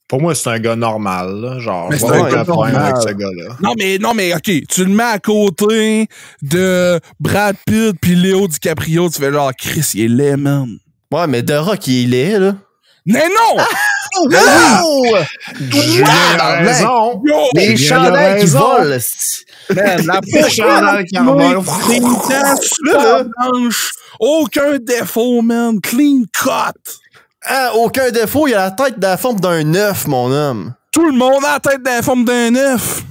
Pour moi, c'est un gars normal, là. Genre, mais c'est un gars normal avec ce gars-là. Non, mais, OK, tu le mets à côté de Brad Pitt pis Léo DiCaprio, tu fais genre, Chris, il est laid, man. Ouais, mais The Rock, il est laid, là. Mais non! Non! Julien a raison. Les chandails qui volent. Man, la chandail qui envole. Des dents super blanches. Aucun défaut, man. Clean cut. Ah, aucun défaut, il a la tête de la forme d'un œuf, mon homme. Tout le monde a la tête dans la forme d'un œuf.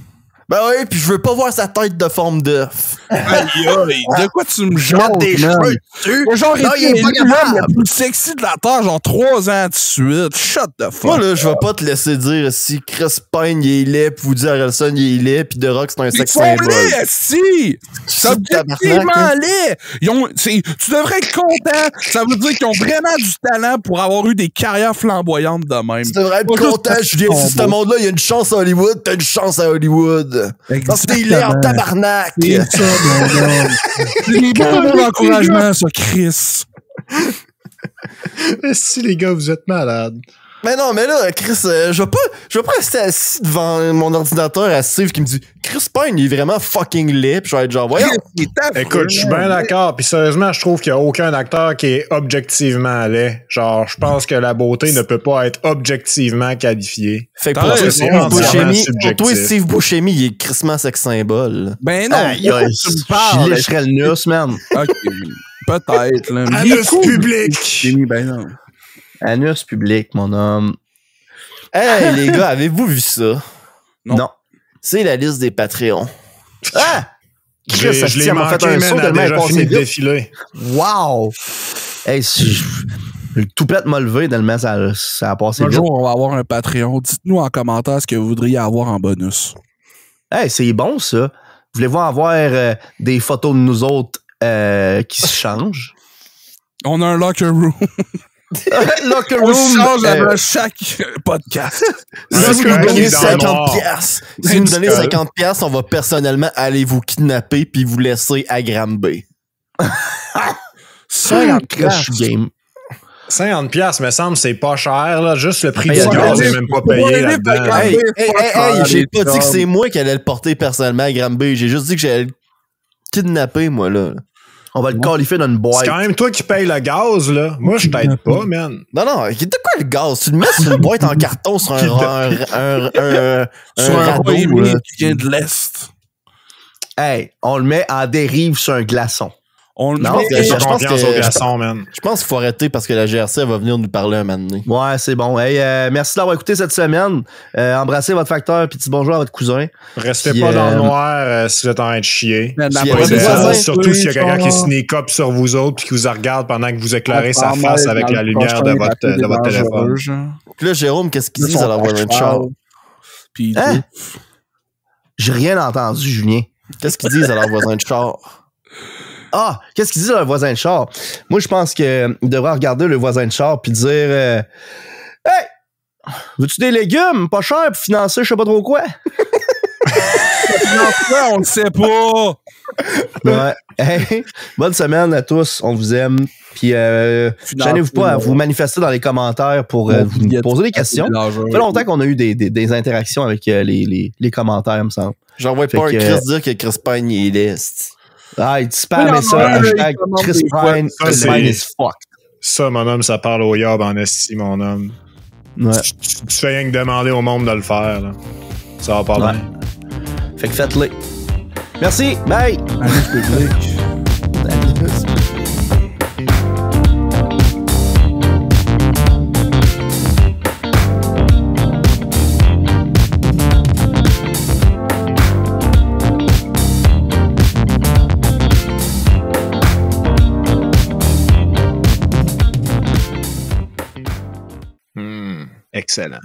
Ben oui, puis je veux pas voir sa tête de forme d'œuf. Aïe, aïe, de quoi tu me jases, des man? cheveux dessus. Moi, genre, Non, il est été pas l'homme capable. le plus sexy de la Terre, genre 3 ans de suite. Shut the fuck. Moi, là, je vais pas te laisser dire si Chris Pine, il est laid, puis Woody Harrelson, il est laid, puis The Rock, c'est un Ils sex sont symbol. laids, si! C'est objectivement laid! Tu devrais être content. Ça veut dire qu'ils ont vraiment du talent pour avoir eu des carrières flamboyantes de même. Tu devrais être Pas juste content, parce Julien. qu'ils sont Si ce beaux. monde-là, il y a une chance à Hollywood, t'as une chance à Hollywood. Parce que t'es laid en tabarnak. C'est ça, mon homme. C'est des bons mots d'encouragement, ça, Chris. Si les gars, vous êtes malades. Mais non, mais là, Chris, je vais pas rester assis devant mon ordinateur à suivre qui me dit Chris Pine, il est vraiment fucking laid, pis je vais être genre, voyons. Écoute, je suis bien d'accord. Puis sérieusement, je trouve qu'il n'y a aucun acteur qui est objectivement laid. Genre, je pense que la beauté ne peut pas être objectivement qualifiée. Fait que T'as pour toi, raison, Steve c'est Buscemi, entièrement pour toi, subjectif. Steve Buscemi, il est crissement sex symbole. Ben non, Aïe, aïe, tu me je parles. lécherais le nus, man. Ok, peut-être, là. À Il est l'œuf cool, public. Jimmy, ben non. Anus public, mon homme. Hey, les gars, avez-vous vu ça? Non. Non. C'est la liste des Patreons. Ah! Chris, Je l'ai ça m'a fait manqué, un man, saut a tellement déjà passé fini de vite. défiler. Wow! Hey, le toupette m'a levé tellement ça a passé Un vite. jour, on va avoir un Patreon. Dites-nous en commentaire ce que vous voudriez avoir en bonus. Hey, c'est bon, ça. Voulez-vous avoir des photos de nous autres qui se changent? On a un locker room. Locker On se change euh, avant chaque podcast. Si vous Skype nous donnez est dans le 50 noir. piastres, si vous nous donnez 50 piastres, on va personnellement aller vous kidnapper puis vous laisser à Granby. 50 je suis game. 50 piastres, me semble, c'est pas cher, là. Juste le prix Hey, du gaz hey, est même pas payé là-dedans. Hey, hey, hey, j'ai pas dit que c'est c'est moi qui allais le porter personnellement à Granby. J'ai juste dit que j'allais le kidnapper, moi, là. On va le qualifier dans une C'est boîte. quand même toi qui payes le gaz, là. Moi, je t'aide pas, man. Non, non, de quoi le gaz? Tu le mets sur une boîte en carton sur un radeau, Royaume-Uni là. qui vient de l'Est. Hey, on le met en dérive sur un glaçon. On le Non, met. je J'ai pense confiance que- au glaçon, man. Je pense qu'il faut arrêter parce que la GRC va venir nous parler un moment donné. Ouais, c'est bon. Hey, merci d'avoir écouté cette semaine. Embrassez votre facteur, puis petit bonjour à votre cousin. Restez Puis, pas dans le noir si vous êtes en train de chier. La S'il y a Ouais, des c'est voisins, surtout s'il y a quelqu'un qui sneak up sur vous autres puis qui vous regarde pendant que vous éclairez sa face avec la lumière de votre téléphone. Puis là, Jérôme, qu'est-ce qu'il dit à la voisine de char? Puis Hein? J'ai rien entendu, Julien. Qu'est-ce qu'ils disent à leur voisin de char? Ah, qu'est-ce qu'ils disent le voisin de char? Moi, je pense qu'il devrait regarder le voisin de char puis dire Hey! Veux-tu des légumes pas cher pour financer je sais pas trop quoi? on le sait pas. Ouais. Hey, bonne semaine à tous. On vous aime. Puis, gênez-vous pas à vous manifester dans les commentaires pour vous poser des questions. Ça fait longtemps qu'on a eu des interactions avec les commentaires, il me semble. J'envoie Fait pas un que- Chris dire que Chris Pine il est lest. Ah, il spam Oui, ça. non, Hashtag il commande Chris des fois. Pine. Ça, Chris c'est- Pine is fucked. Ça, mon homme, ça parle au yob en esti, mon homme. Ouais. Tu fais rien que demander au monde de le faire, là. Ça va pas Ouais. bien. Fait que faites-le. Merci. Bye. Allez, public. Excellent.